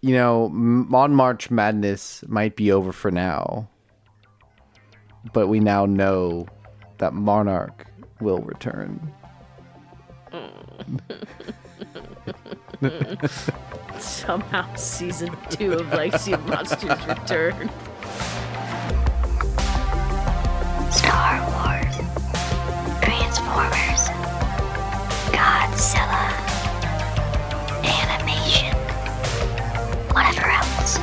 on March Madness might be over for now, but we now know that Monarch will return. Somehow season 2 of Legacy of Monsters return. Star Wars, Transformers, Godzilla, animation, whatever else.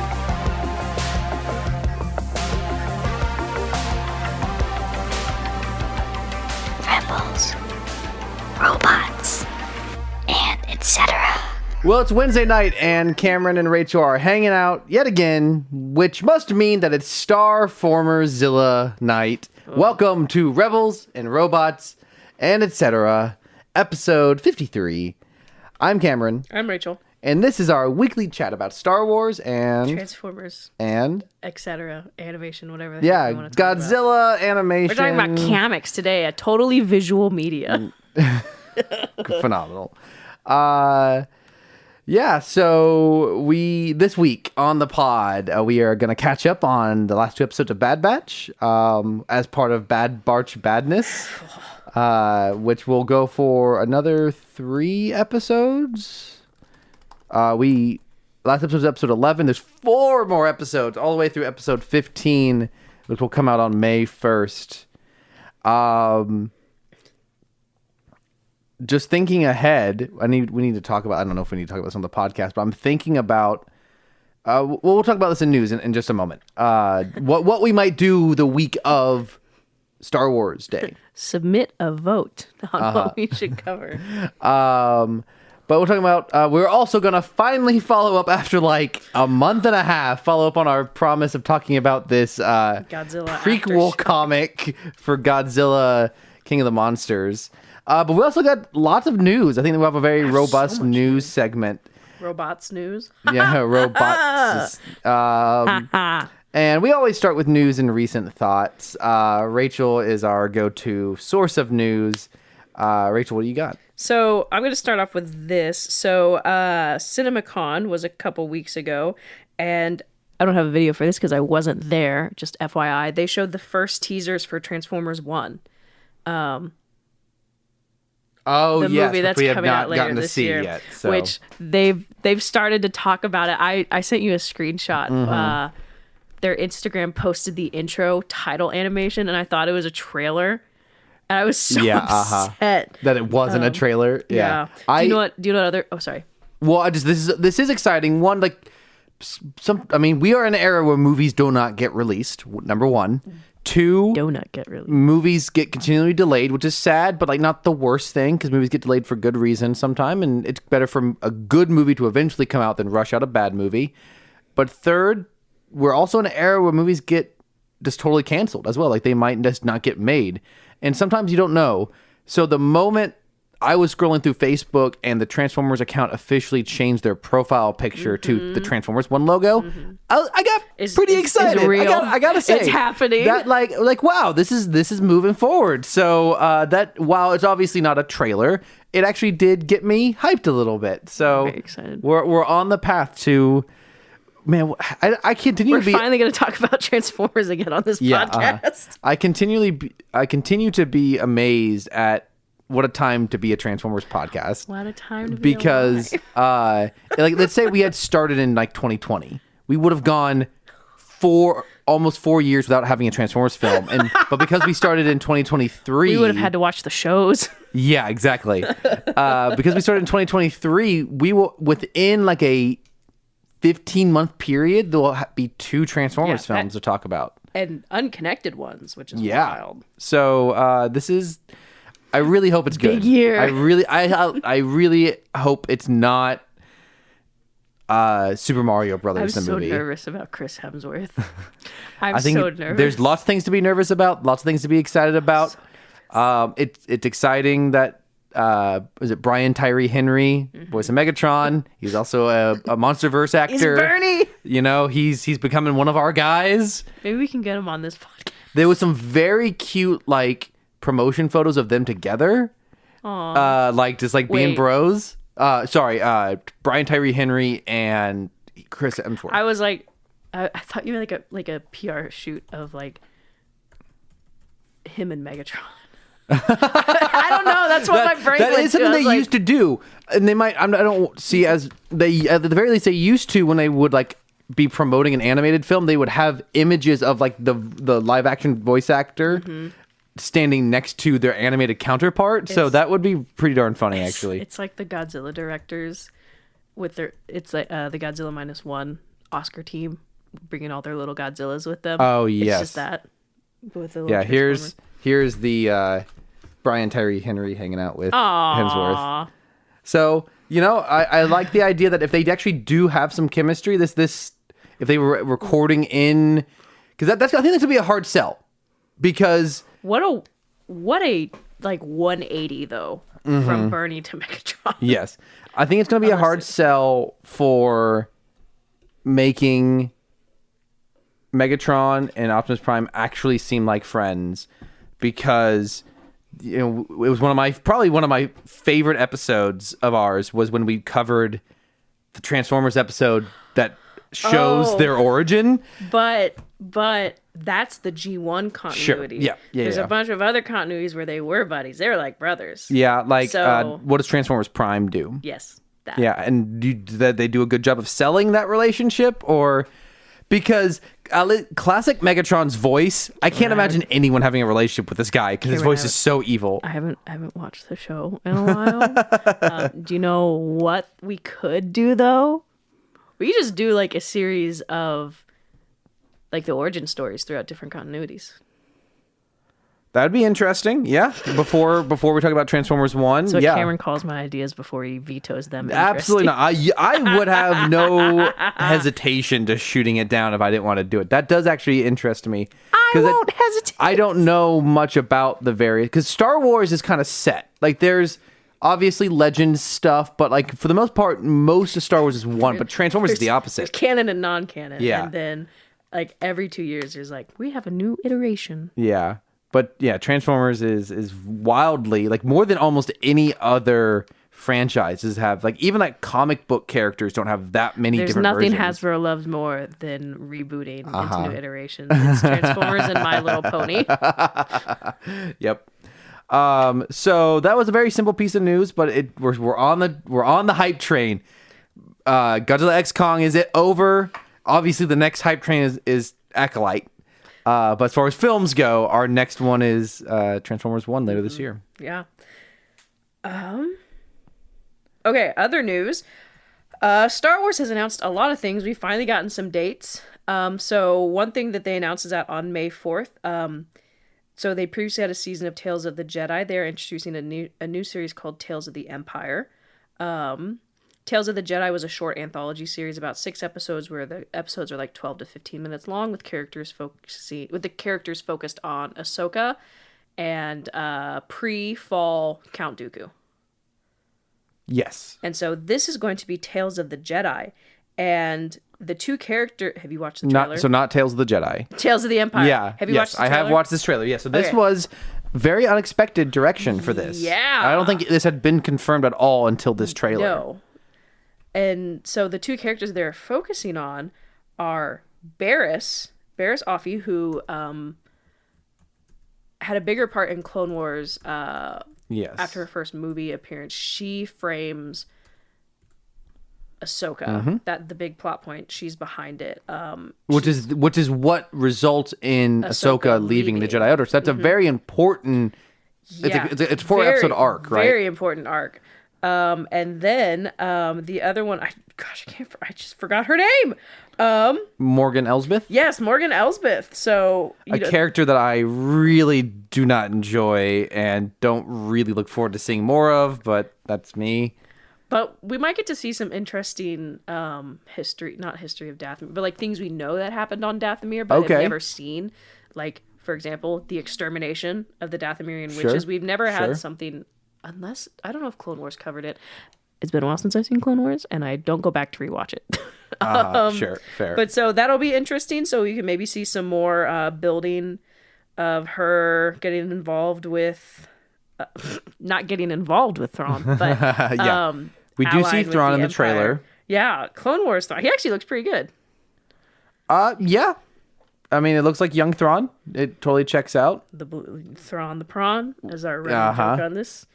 Rebels, robots, and etc. Well, it's Wednesday night, and Cameron and Rachel are hanging out yet again, which must mean that it's Starformerzilla night. Welcome to Rebels and Robots and Etc., episode 53. I'm Cameron. I'm Rachel. And this is our weekly chat about Star Wars and... Transformers. And? Etc. Animation, whatever the heck you want to talk Godzilla about. animation. We're talking about comics today, a totally visual media. Phenomenal. Yeah, so this week on the pod, we are going to catch up on the last 2 episodes of Bad Batch as part of Bad Batch Badness, which will go for another 3 episodes. Last episode was episode 11. There's 4 more episodes all the way through episode 15, which will come out on May 1st. Just thinking ahead, we need to talk about, I don't know if we need to talk about this on the podcast, but I'm thinking about, we'll talk about this in news in just a moment. What we might do the week of Star Wars Day. Submit a vote on what we should cover. But we're talking about, we're also going to finally follow up after like a month and a half, follow up on our promise of talking about this Godzilla prequel comic for Godzilla King of the Monsters. But we also got lots of news. I think we'll have a very robust news segment. Robots news. Yeah, robots. And we always start with news and recent thoughts. Rachel is our go-to source of news. Rachel, what do you got? So I'm going to start off with this. So CinemaCon was a couple weeks ago, and I don't have a video for this because I wasn't there, just FYI. They showed the first teasers for Transformers 1. The movie that's coming out later this year, yet, so. Which they've started to talk about it. I sent you a screenshot. Mm-hmm. Their Instagram posted the intro title animation, and I thought it was a trailer. And I was so upset that it wasn't a trailer. Yeah. Do you know what other? Oh, sorry. Well, this is exciting. One, like we are in an era where movies do not get released. Number 1. 2, do not get released. Movies get continually delayed, which is sad, but like not the worst thing because movies get delayed for good reason sometime, and it's better for a good movie to eventually come out than rush out a bad movie. But 3rd, we're also in an era where movies get just totally canceled as well. Like they might just not get made, and sometimes you don't know. So the moment I was scrolling through Facebook and the Transformers account officially changed their profile picture to the Transformers 1 logo, I got pretty excited. It's real. I gotta say, it's happening. That like wow, this is moving forward. So that while it's obviously not a trailer, it actually did get me hyped a little bit. So very excited. We're on the path to. Man, I continue. We're finally going to talk about Transformers again on this podcast. I continue to be amazed at. What a time to be a Transformers podcast. What a time to be because like let's say we had started in like 2020. We would have gone almost 4 years without having a Transformers film. But because we started in 2023, we would have had to watch the shows. Yeah, exactly. Because we started in 2023, we will within like a 15-month period, there will be 2 Transformers films to talk about. And unconnected ones, which is wild. So this is I really hope it's good. Big year. I really hope it's not Super Mario Brothers the movie. I'm so nervous about Chris Hemsworth. I think so nervous. There's lots of things to be nervous about, lots of things to be excited about. It's exciting that was it Brian Tyree Henry, voice of Megatron. He's also a MonsterVerse actor. He's Bernie. You know, he's becoming one of our guys. Maybe we can get him on this podcast. There was some very cute like promotion photos of them together. Aww. Like just like being bros. Brian Tyree Henry and Chris Hemsworth. I was like, I thought you meant like a PR shoot of like him and Megatron. I don't know. That's what my brain. That went is something to. they used to do, and they might. I don't see as they at the very least they used to when they would like be promoting an animated film. They would have images of like the live action voice actor standing next to their animated counterpart. So that would be pretty darn funny, actually. It's like the Godzilla directors with their. It's like the Godzilla -1 Oscar team bringing all their little Godzillas with them. Oh yes, it's just that. With the little here's the Brian Tyree Henry hanging out with Hemsworth. So I like the idea that if they actually do have some chemistry, this if they were recording in, because I think that's gonna be a hard sell, because what a like 180 though from Bernie to Megatron. Yes, I think it's gonna be a hard sell for making Megatron and Optimus Prime actually seem like friends, because it was probably one of my favorite episodes of ours was when we covered the Transformers episode that shows their origin. But that's the G1 continuity. Sure. Yeah. There's a bunch of other continuities where they were buddies. They were like brothers. Yeah, like what does Transformers Prime do? Yes. That. Yeah, and they do a good job of selling that relationship, or because classic Megatron's voice, I can't imagine anyone having a relationship with this guy because his voice is so evil. I haven't watched the show in a while. Do you know what we could do though? We just do like a series of like the origin stories throughout different continuities. That'd be interesting. Yeah. Before we talk about Transformers 1. So Cameron calls my ideas before he vetoes them. Absolutely not. I would have no hesitation to shooting it down if I didn't want to do it. That does actually interest me. I won't hesitate. I don't know much about the various, because Star Wars is kind of set. Like there's obviously legend stuff, but like for the most part, most of Star Wars is one, but Transformers is the opposite. There's canon and non-canon. Yeah. And then like every 2 years there's like, we have a new iteration. Yeah. But yeah, Transformers is wildly, like more than almost any other franchises have, like even like comic book characters don't have that many different versions. There's nothing Hasbro loves more than rebooting into new iterations. It's Transformers and My Little Pony. Yep. So that was a very simple piece of news, but we're on the hype train. Godzilla X Kong, is it over? Obviously the next hype train is Acolyte. But as far as films go, our next one is Transformers 1 later this year. Yeah. Okay, other news. Star Wars has announced a lot of things. We've finally gotten some dates. So one thing that they announced is that on May 4th, so they previously had a season of Tales of the Jedi. They're introducing a new series called Tales of the Empire. Tales of the Jedi was a short anthology series, about 6 episodes, where the episodes are like 12 to 15 minutes long, with the characters focused on Ahsoka and pre-fall Count Dooku. Yes. And so this is going to be Tales of the Jedi, and the two characters. Have you watched the trailer? Not Tales of the Jedi. Tales of the Empire. Yeah. Have you watched the trailer? I have watched this trailer. Yeah. So this was very unexpected direction for this. Yeah. I don't think this had been confirmed at all until this trailer. No. And so the two characters they're focusing on are Barriss Offee, who had a bigger part in Clone Wars. Yes. After her first movie appearance, she frames Ahsoka. That the big plot point. She's behind it. Which is what results in Ahsoka leaving the Jedi Order. So that's a very important. Yeah. It's a 4-episode arc, right? Very important arc. And then the other one, I just forgot her name. Morgan Elsbeth? Yes, Morgan Elsbeth. So a character that I really do not enjoy and don't really look forward to seeing more of, but that's me. But we might get to see some interesting history of Dathomir, but like things we know that happened on Dathomir, but have never seen. Like, for example, the extermination of the Dathomirian witches. We've never had something. Unless, I don't know if Clone Wars covered it. It's been a while since I've seen Clone Wars, and I don't go back to rewatch it. Sure, fair. But so that'll be interesting. So you can maybe see some more building of her getting involved with, not getting involved with Thrawn, but we do see Thrawn in the trailer. Yeah, Clone Wars Thrawn. He actually looks pretty good. Yeah. I mean, it looks like young Thrawn. It totally checks out. The Thrawn the Prawn is our running joke on this.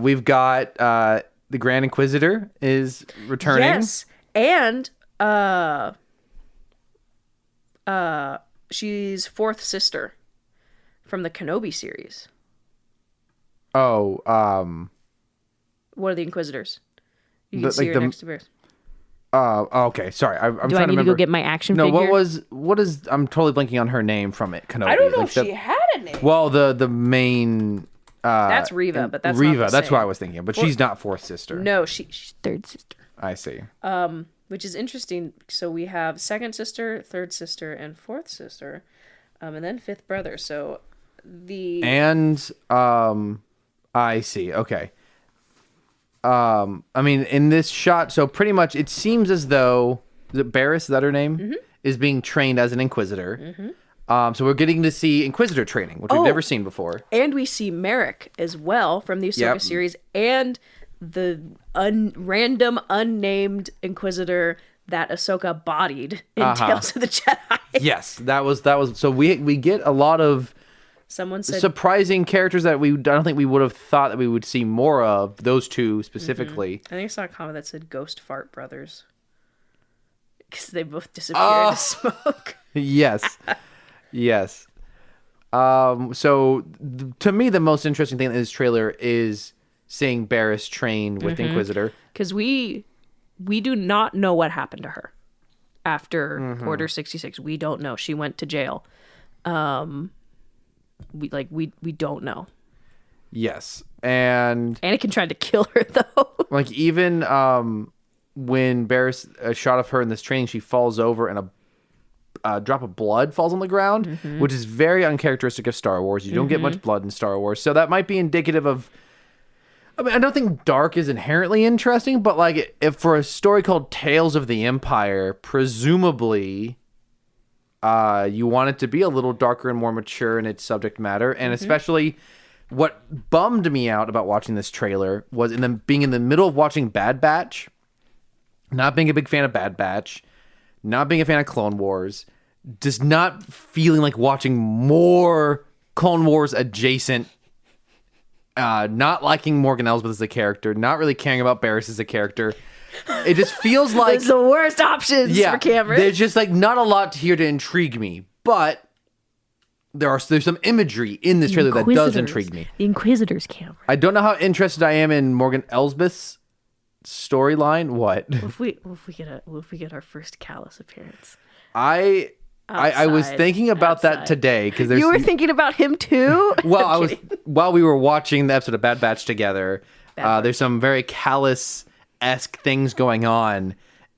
We've got the Grand Inquisitor is returning. Yes, and she's fourth sister from the Kenobi series. Oh, what are the Inquisitors? You can see her next to Varys. Okay. Sorry, I'm trying to remember. Do I need to go get my action figure? No, what is? I'm totally blanking on her name from it. Kenobi. I don't know if she had a name. Well, the main. That's Reva, but that's Reva. not the That's same. what I was thinking, but she's not fourth sister. No, she's third sister. I see. Which is interesting. So we have second sister, third sister, and fourth sister, and then fifth brother. So I see. Okay. I mean, in this shot, so pretty much it seems as though Barriss, is that her name, mm-hmm. is being trained as an Inquisitor. Mm-hmm. So we're getting to see Inquisitor training, which we've never seen before. And we see Merrick as well from the Ahsoka series, and the random unnamed Inquisitor that Ahsoka bodied in Tales of the Jedi. Yes, that was. So we get a lot of someone said surprising characters that I don't think we would have thought that we would see more of. Those two specifically. Mm-hmm. I think I saw a comment that said Ghost Fart Brothers because they both disappear into smoke. Yes. Yes. So to me, the most interesting thing in this trailer is seeing Barriss train with Inquisitor. Because we do not know what happened to her after Order 66. We don't know. She went to jail. We don't know. Yes. And Anakin tried to kill her though. Like even when Barriss a shot of her in this training, she falls over and a drop of blood falls on the ground, which is very uncharacteristic of Star Wars. You don't get much blood in Star Wars. So that might be indicative of, I mean, I don't think dark is inherently interesting, but like if for a story called Tales of the Empire, presumably you want it to be a little darker and more mature in its subject matter. And especially what bummed me out about watching this trailer was being in the middle of watching Bad Batch, not being a big fan of Bad Batch, not being a fan of Clone Wars, just not feeling like watching more Clone Wars adjacent, not liking Morgan Elsbeth as a character, not really caring about Barriss as a character. It just feels like it's the worst options for Cameron. There's just like not a lot here to intrigue me, but there's some imagery in this trailer that does intrigue me. The Inquisitors, Cameron. I don't know how interested I am in Morgan Elsbeth's storyline. What? If we get our first Callus appearance? I was thinking about that today because you were thinking about him too. Well, while we were watching the episode of Bad Batch together. There's some very Callus-esque things going on,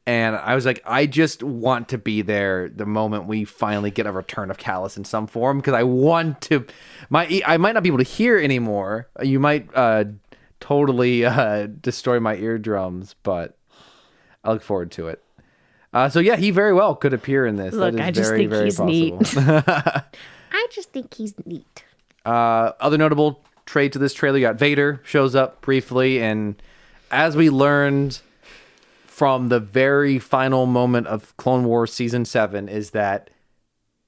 and I was like, I just want to be there the moment we finally get a return of Callus in some form because I want to. I might not be able to hear anymore. You might totally destroy my eardrums, but I look forward to it. So yeah, he very well could appear in this. Look, that is I just very, think very he's possible. neat. I just think he's neat. Other notable trade to this trailer, you got Vader shows up briefly, and as we learned from the very final moment of Clone Wars Season 7 is that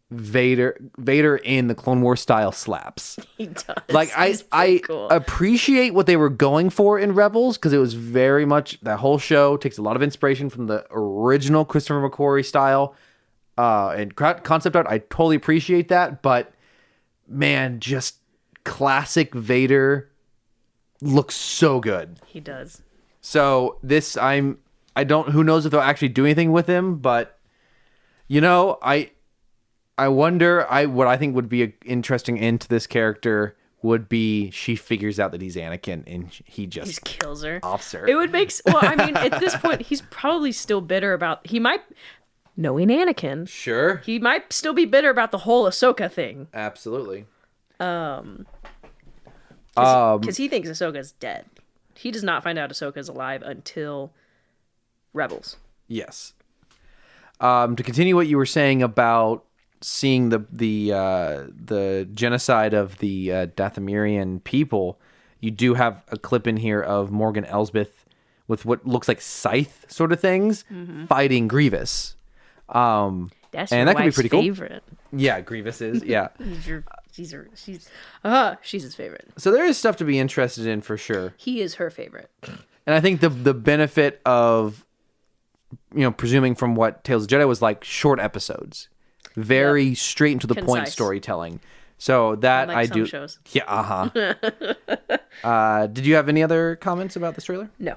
Vader in the Clone Wars style slaps. He does. Like I cool. appreciate what they were going for in Rebels because it was very much that whole show takes a lot of inspiration from the original Christopher McQuarrie style and concept art. I totally appreciate that, but man, just classic Vader looks so good. He does. So this who knows if they'll actually do anything with him, but you know, I wonder, what I think would be an interesting end to this character would be she figures out that he's Anakin and he just kills her. Offs her. It would make, well, I mean, at this point, he's probably still bitter about, knowing Anakin. Sure. He might still be bitter about the whole Ahsoka thing. Absolutely. Because he thinks Ahsoka's dead. He does not find out Ahsoka's alive until Rebels. Yes. To continue what you were saying about seeing the genocide of the Dathomirian people, you do have a clip in here of Morgan Elsbeth with what looks like scythe sort of things fighting Grievous. That's and your that could be wife's pretty cool. favorite. Yeah, Grievous is. Yeah. She's his favorite. So there is stuff to be interested in for sure. He is her favorite. And I think the benefit of, presuming from what Tales of the Jedi was like, short episodes, very straight and to the point storytelling. So that I do. Shows. Yeah. Did you have any other comments about this trailer? No.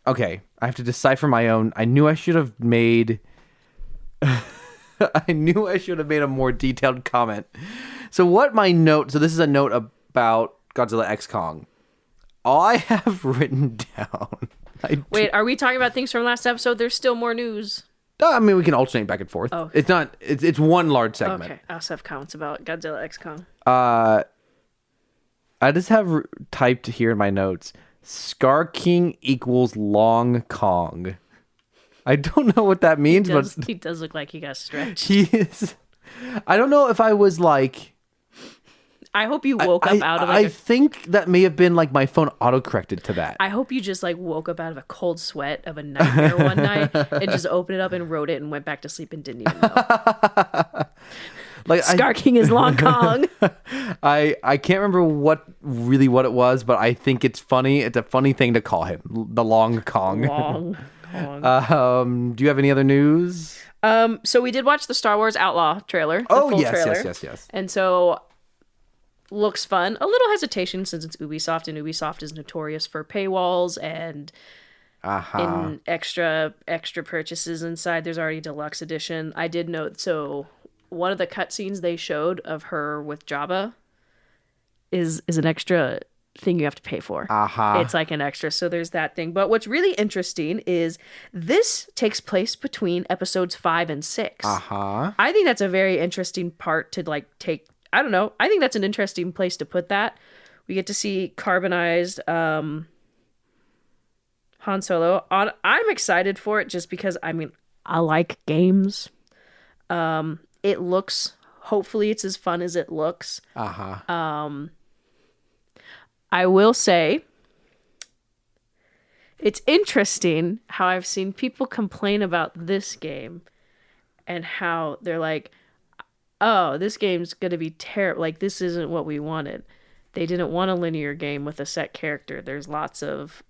Okay, I have to decipher my own. I knew I should have made a more detailed comment. So this is a note about Godzilla X Kong. All I have written down. Wait, are we talking about things from last episode? There's still more news. I mean, we can alternate back and forth. Oh, okay. It's not. It's one large segment. Okay, I also have comments about Godzilla X Kong. I just have typed here in my notes: Scar King equals Long Kong. I don't know what that means, but he does look like he got stretched. He is. I don't know if I was like. I hope you woke up out of I think that may have been like my phone autocorrected to that. I hope you just like woke up out of a cold sweat of a nightmare one night and just opened it up and wrote it and went back to sleep and didn't even know. Scar King is Long Kong. I can't remember what it was, but I think it's funny. It's a funny thing to call him, the Long Kong. Long Kong. Do you have any other news? So we did watch the Star Wars Outlaw trailer. Yes. And so looks fun. A little hesitation since it's Ubisoft, and Ubisoft is notorious for paywalls and in extra purchases inside. There's already deluxe edition. I did note, so one of the cutscenes they showed of her with Jabba is an extra thing you have to pay for. It's like an extra, so there's that thing. But what's really interesting is this takes place between episodes 5 and 6. I think that's a very interesting part to like take. I don't know. I think that's an interesting place to put that. We get to see carbonized Han Solo. I'm excited for it just because, I mean, I like games. It looks, hopefully it's as fun as it looks. I will say, it's interesting how I've seen people complain about this game and how they're like, oh, this game's going to be terrible. Like, this isn't what we wanted. They didn't want a linear game with a set character. There's lots of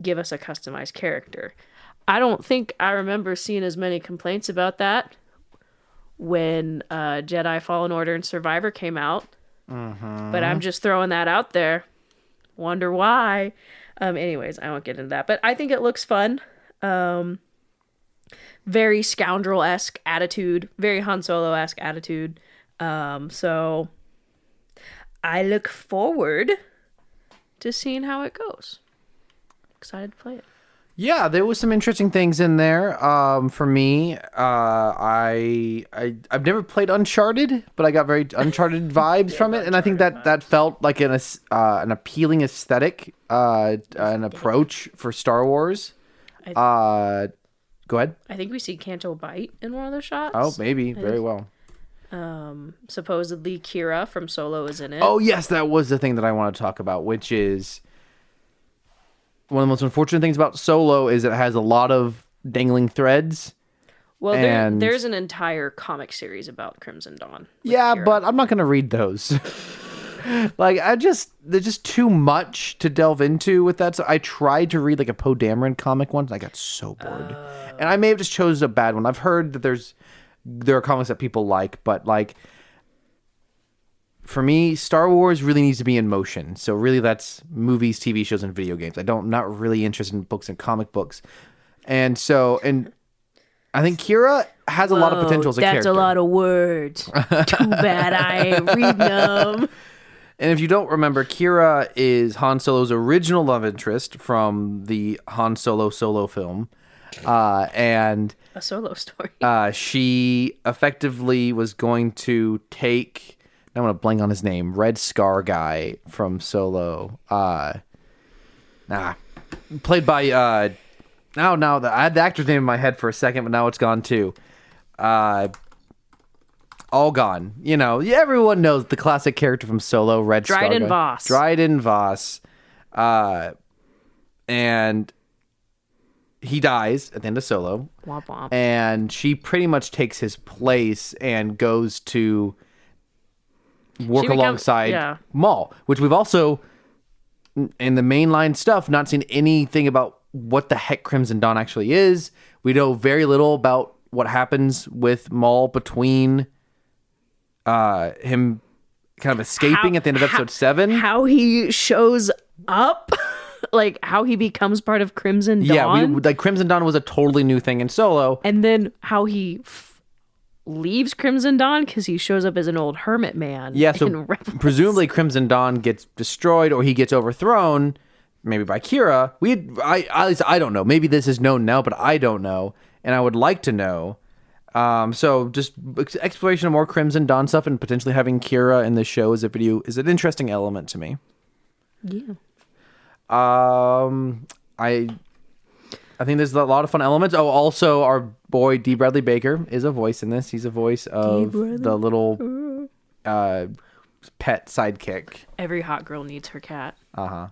give us a customized character. I don't think I remember seeing as many complaints about that when Jedi Fallen Order and Survivor came out. But I'm just throwing that out there. Wonder why. Anyways, I won't get into that. But I think it looks fun. Very scoundrel-esque attitude, very Han Solo-esque attitude. So I look forward to seeing how it goes. Excited to play it. Yeah, there was some interesting things in there. For me, I've never played Uncharted, but I got very Uncharted vibes from it, and I think that felt like an appealing aesthetic, an approach for Star Wars. Go ahead. I think we see Canto Bight in one of the shots. Oh, maybe. Very well. Supposedly Kira from Solo is in it. Oh, yes. That was the thing that I want to talk about, which is one of the most unfortunate things about Solo is it has a lot of dangling threads. Well, there's an entire comic series about Crimson Dawn. Yeah, Kira. But I'm not going to read those. Like, there's just too much to delve into with that. So I tried to read like a Poe Dameron comic once, and I got so bored. And I may have just chose a bad one. I've heard that there are comics that people like, but like for me, Star Wars really needs to be in motion. So really, that's movies, TV shows, and video games. I'm not really interested in books and comic books, and I think Kira has a lot of potential as a character. That's a lot of words. Too bad I ain't reading them. And if you don't remember, Kira is Han Solo's original love interest from the Han Solo film. And a Solo story. She effectively was going to take, I'm going to blank on his name, Red Scar guy from Solo. Played by, now I had the actor's name in my head for a second, but now it's gone too. All gone. Everyone knows the classic character from Solo, Red Scar. Dryden Voss. Dryden Voss. and he dies at the end of Solo. Womp womp. And she pretty much takes his place and goes to work alongside Maul, which we've also, in the mainline stuff, not seen anything about what the heck Crimson Dawn actually is. We know very little about what happens with Maul between him kind of escaping at the end of episode 7. How he shows up, like how he becomes part of Crimson Dawn. Yeah, Crimson Dawn was a totally new thing in Solo. And then how he leaves Crimson Dawn because he shows up as an old hermit man. Yeah, so presumably Crimson Dawn gets destroyed or he gets overthrown, maybe by Kira. At least I don't know. Maybe this is known now, but I don't know, and I would like to know. So just exploration of more Crimson Dawn stuff and potentially having Kira in the show as a video is an interesting element to me. Yeah. I think there's a lot of fun elements. Oh, also our boy D. Bradley Baker is a voice in this. He's a voice of the little pet sidekick. Every hot girl needs her cat. I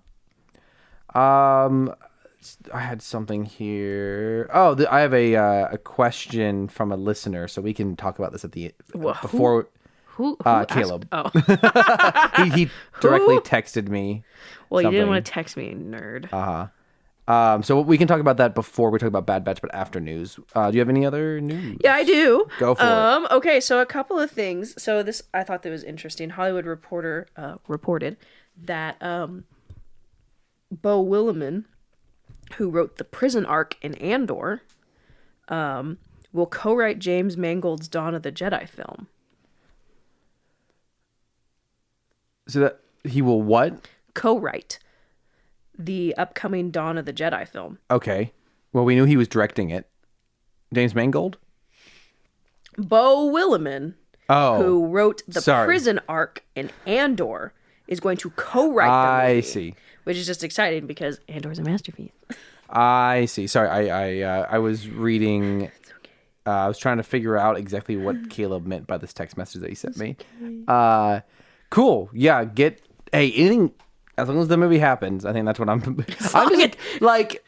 had something here. Oh, I have a question from a listener, so we can talk about this at the before. Who Caleb. Asked? Oh. he directly texted me. Well, you didn't want to text me, nerd. So we can talk about that before we talk about Bad Batch, but after news. Do you have any other news? Yeah, I do. Go for it. Okay, so a couple of things. So this, I thought that was interesting. Hollywood Reporter reported that Beau Willimon, who wrote the prison arc in Andor, will co-write James Mangold's Dawn of the Jedi film. So that he will what? Co-write the upcoming Dawn of the Jedi film. Okay. Well, we knew he was directing it. James Mangold? Beau Willimon, who wrote the prison arc in Andor, is going to co-write the movie. I see. Which is just exciting because Andor's a masterpiece. I see. Sorry, I was reading. It's okay. I was trying to figure out exactly what Caleb meant by this text message that he sent me. Okay. Cool. Yeah. Anything. As long as the movie happens, I think that's what I'm just like.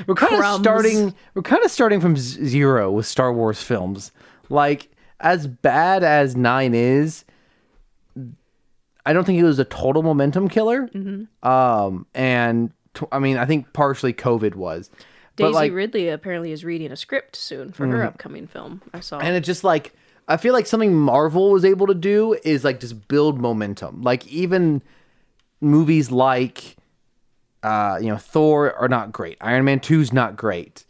We're kind of starting. We're kind of starting from zero with Star Wars films. Like, as bad as 9 is, I don't think it was a total momentum killer. Mm-hmm. I mean, I think partially COVID was. Daisy Ridley apparently is reading a script soon for her upcoming film. I saw. And it's just like, I feel like something Marvel was able to do is like just build momentum. Like even movies like, Thor are not great. Iron Man 2's not great.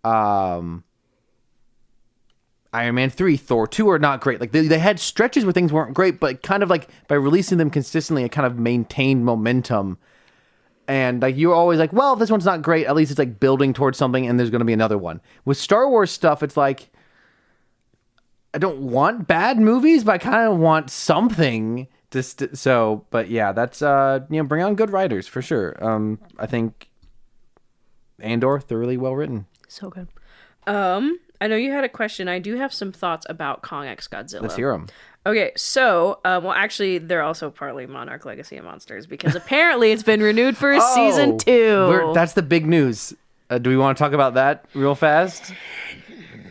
Iron Man 3, Thor 2 are not great. Like they had stretches where things weren't great, but kind of like by releasing them consistently, it kind of maintained momentum. And like you're always like, well, if this one's not great, at least it's like building towards something and there's going to be another one. With Star Wars stuff, it's like, I don't want bad movies, but I kind of want something to but yeah, that's bring on good writers for sure. I think Andor thoroughly well written. So good. I know you had a question. I do have some thoughts about Kong X Godzilla. Let's hear them. Okay, so actually, they're also partly Monarch Legacy of Monsters because apparently it's been renewed for a season 2. That's the big news. Do we want to talk about that real fast?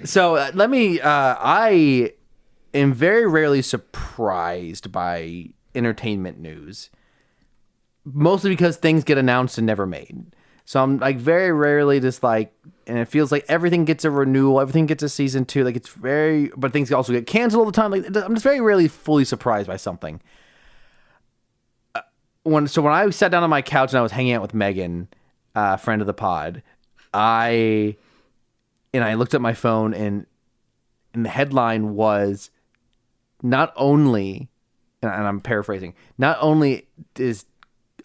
So I am very rarely surprised by entertainment news, mostly because things get announced and never made. So I'm like very rarely just like, and it feels like everything gets a renewal, everything gets a season 2. Like but things also get canceled all the time. Like I'm just very rarely fully surprised by something. When I sat down on my couch and I was hanging out with Megan, friend of the pod, I looked at my phone and the headline was not only, and I'm paraphrasing, not only is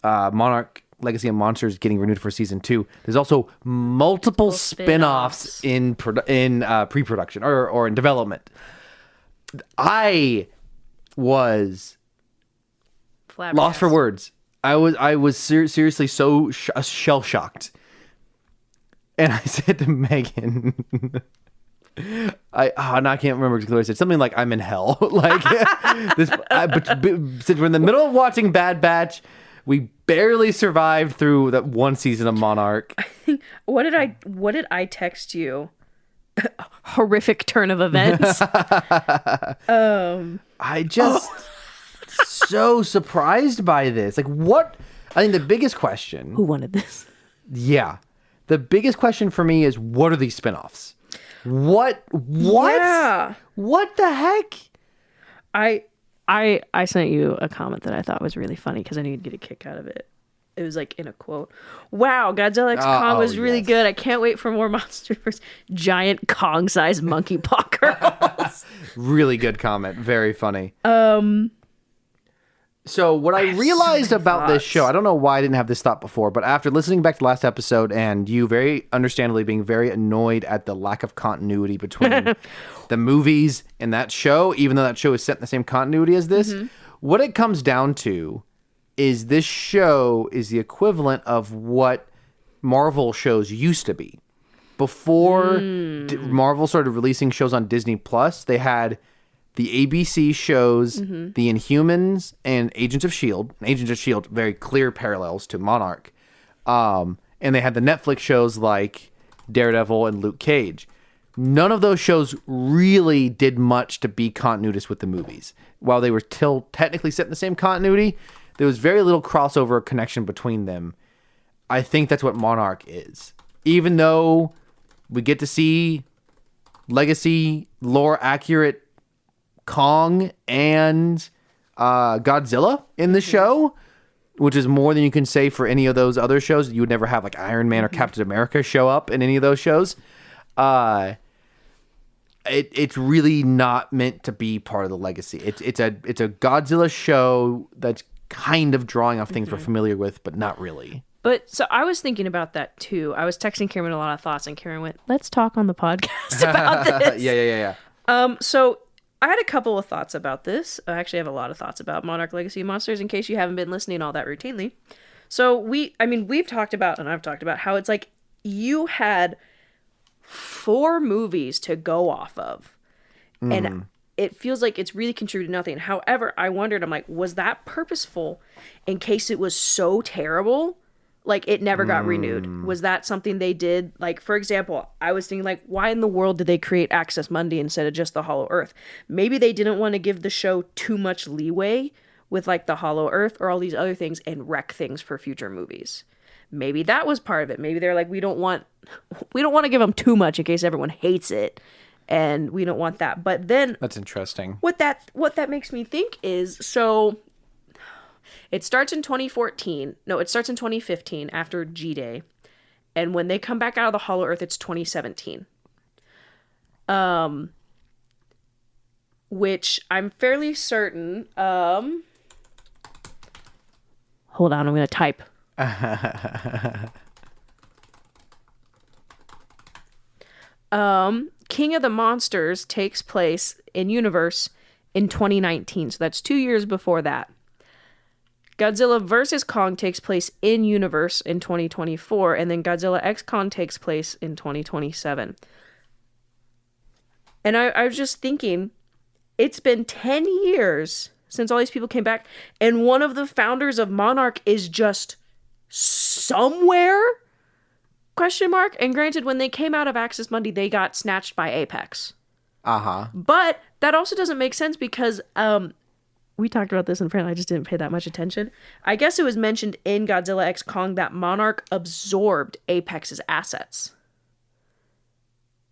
Monarch Legacy of Monsters getting renewed for season 2, there's also multiple spin-offs in pre-production or in development. I was lost for words. I was seriously so shell-shocked. And I said to Megan, I can't remember exactly what I said. Something like, I'm in hell. Like, since we're in the middle of watching Bad Batch, We barely survived through that one season of Monarch. What did I text you? Horrific turn of events. I just so surprised by this. Like, what? I think the biggest question. Who wanted this? Yeah. The biggest question for me is, what are these spinoffs? What? Yeah. What the heck? I sent you a comment that I thought was really funny because I knew you'd get a kick out of it. It was like in a quote. Wow, Godzilla X Kong was really good. I can't wait for more monsters. Giant Kong-sized monkey paw girls. Really good comment. Very funny. So what I realized about this show, I don't know why I didn't have this thought before, but after listening back to the last episode and you very understandably being very annoyed at the lack of continuity between the movies and that show, even though that show is set in the same continuity as this, what it comes down to is this show is the equivalent of what Marvel shows used to be. Before Marvel started releasing shows on Disney Plus, they had the ABC shows, The Inhumans, and Agents of S.H.I.E.L.D. Agents of S.H.I.E.L.D., very clear parallels to Monarch. And they had the Netflix shows like Daredevil and Luke Cage. None of those shows really did much to be continuous with the movies. While they were still technically set in the same continuity, there was very little crossover connection between them. I think that's what Monarch is. Even though we get to see legacy, lore accurate Kong and Godzilla in the show, which is more than you can say for any of those other shows. You would never have like Iron Man or Captain America show up in any of those shows. It's really not meant to be part of the legacy. It's a Godzilla show that's kind of drawing off things we're familiar with, but not really. But so I was thinking about that too. I was texting Cameron a lot of thoughts, and Cameron went, "Let's talk on the podcast about this." Yeah. So I had a couple of thoughts about this. I actually have a lot of thoughts about Monarch Legacy of Monsters in case you haven't been listening all that routinely. So we've talked about, and I've talked about how it's like you had 4 movies to go off of. And it feels like it's really contributed to nothing. However, I wondered, I'm like, was that purposeful in case it was so terrible? Like, it never got renewed. Was that something they did? Like, for example, I was thinking, like, why in the world did they create Access Mundi instead of just the Hollow Earth? Maybe they didn't want to give the show too much leeway with, like, the Hollow Earth or all these other things and wreck things for future movies. Maybe that was part of it. Maybe they're like, we don't want to give them too much in case everyone hates it, and we don't want that. But then that's interesting. What that makes me think is, so it starts in 2014. No, it starts in 2015 after G-Day. And when they come back out of the Hollow Earth, it's 2017. Which I'm fairly certain. Hold on, I'm going to type. King of the Monsters takes place in universe in 2019. So that's 2 years before that. Godzilla vs. Kong takes place in universe in 2024, and then Godzilla X Kong takes place in 2027. And I was just thinking, it's been 10 years since all these people came back, and one of the founders of Monarch is just somewhere? Question mark. And granted, when they came out of Access Mundi, they got snatched by Apex. But that also doesn't make sense because we talked about this in front. I just didn't pay that much attention. I guess it was mentioned in Godzilla X Kong that Monarch absorbed Apex's assets.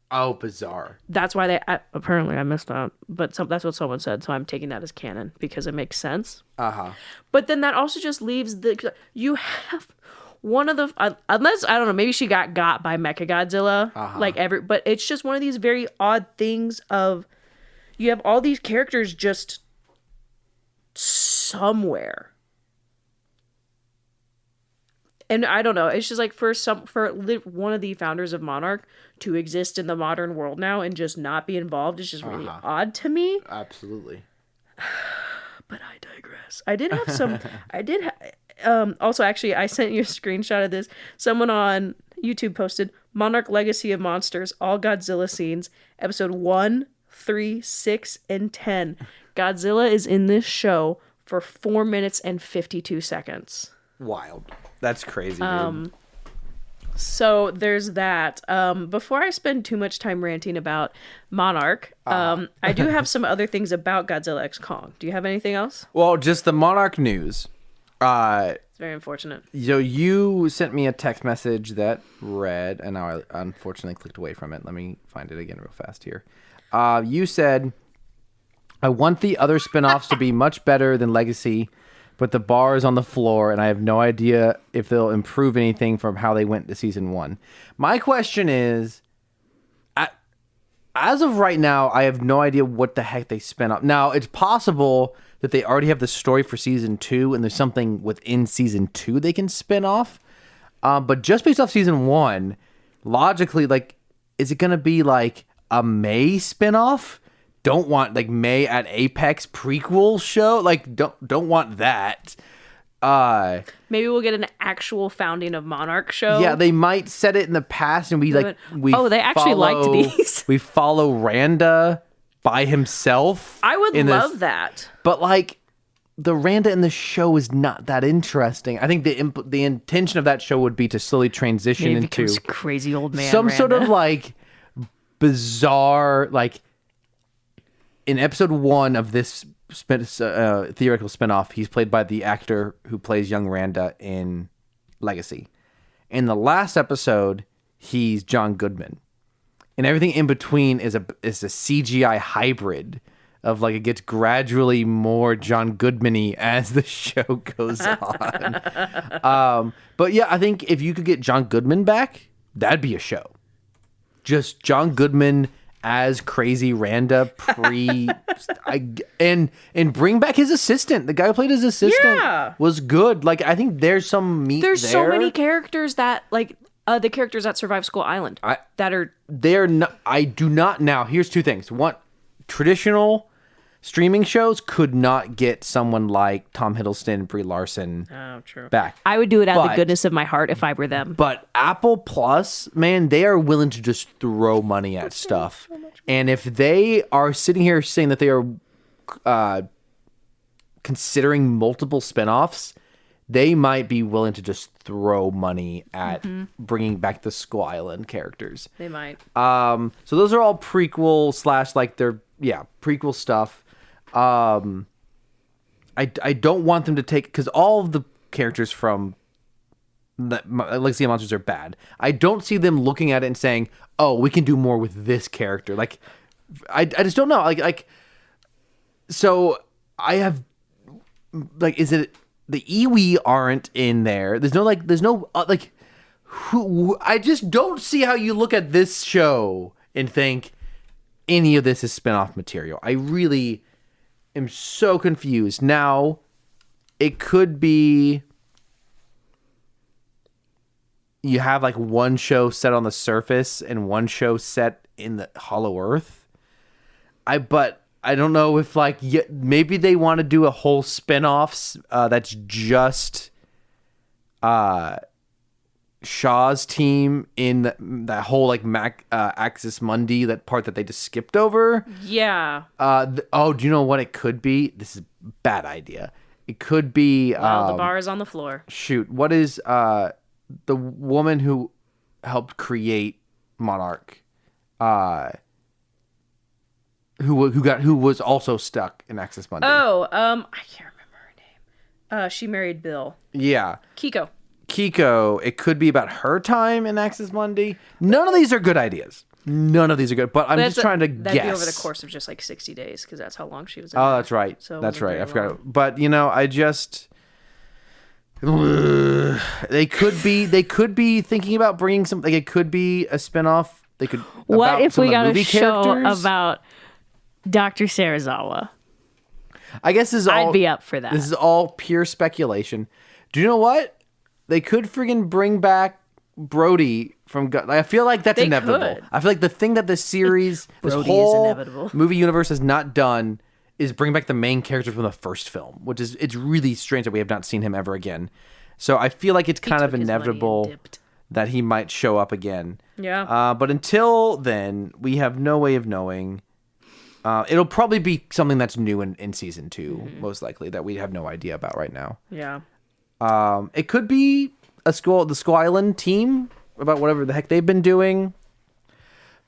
Oh, bizarre. That's why they... apparently, I missed out. But that's what someone said, so I'm taking that as canon because it makes sense. But then that also just leaves the... You have one of the... unless, I don't know, maybe she got by Mechagodzilla. But it's just one of these very odd things of... You have all these characters just... somewhere. And I don't know, it's just like for one of the founders of Monarch to exist in the modern world now and just not be involved is just really odd to me. Absolutely. But I digress. I did have some also, actually, I sent you a screenshot of this. Someone on YouTube posted Monarch Legacy of Monsters, all Godzilla scenes, episode 1, 3, 6, and 10. Godzilla is in this show for 4 minutes and 52 seconds. wild. That's crazy, dude. So there's that. Before I spend too much time ranting about Monarch, I do have some other things about Godzilla x Kong. Do you have anything else? Well, just the Monarch news. It's very unfortunate. So you sent me a text message that read, and now I unfortunately clicked away from it. Let me find it again real fast here. You said, I want the other spinoffs to be much better than Legacy, but the bar is on the floor, and I have no idea if they'll improve anything from how they went to season 1. My question is, as of right now, I have no idea what the heck they spin off. Now, it's possible that they already have the story for season 2, and there's something within season 2 they can spin off. But just based off season 1, logically, like, is it going to be like a May spinoff? Don't want like May at Apex prequel show. Like don't want that. Maybe we'll get an actual founding of Monarch show. Yeah, they might set it in the past, and we they actually liked these. We follow Randa by himself. I would love that. But like the Randa in the show is not that interesting. I think the intention of that show would be to slowly transition Maybe into crazy old man some Randa. sort of like bizarre like. In episode 1 of this theoretical spinoff, he's played by the actor who plays young Randa in Legacy. In the last episode, he's John Goodman. And everything in between is a CGI hybrid of like it gets gradually more John Goodman-y as the show goes on. But yeah, I think if you could get John Goodman back, that'd be a show. Just John Goodman as crazy Randa and bring back his assistant. The guy who played his assistant was good. Like I think there's some meat There's there. so many characters that like the characters that survive Skull Island they're not. I do not. Now here's 2 things. One, traditional streaming shows could not get someone like Tom Hiddleston, Brie Larson back. I would do it out of the goodness of my heart if I were them. But Apple Plus, man, they are willing to just throw money at stuff. And if they are sitting here saying that they are considering multiple spinoffs, they might be willing to just throw money at bringing back the Skull Island characters. They might. So those are all prequel / like they're prequel stuff. I don't want them to take, because all of the characters from Legacy of Monsters are bad. I don't see them looking at it and saying, "Oh, we can do more with this character." Like, I just don't know. Like, so I have like, is it the Iwi aren't in there? There's no who? I just don't see how you look at this show and think any of this is spinoff material. I really am so confused. Now, it could be you have like one show set on the surface and one show set in the Hollow Earth. But I don't know if like maybe they want to do a whole spinoff that's just Shaw's team in that whole like Axis Mundi, that part that they just skipped over. Yeah. Do you know what it could be? This is a bad idea. It could be. The bar is on the floor. Shoot, what is the woman who helped create Monarch? Who was also stuck in Axis Mundi? Oh, I can't remember her name. She married Bill. Yeah. Kiko, it could be about her time in Axis Mundi. None of these are good ideas. None of these are good, but I'm just trying to guess. That'd be over the course of just like 60 days, because that's how long she was in there. That's right. So that's right. I forgot. But, I just... They could be thinking about bringing some... Like, it could be a spinoff. They could... What if we got a show about Dr. Serizawa? I guess this is all... I'd be up for that. This is all pure speculation. Do you know what? They could friggin' bring back Brody from... I feel like that's inevitable. I feel like the thing that this series, this whole movie universe has not done is bring back the main character from the first film, which is... It's really strange that we have not seen him ever again. So I feel like it's kind of inevitable that he might show up again. Yeah. But until then, we have no way of knowing. It'll probably be something that's new in season 2, most likely, that we have no idea about right now. Yeah. It could be the Skull Island team about whatever the heck they've been doing.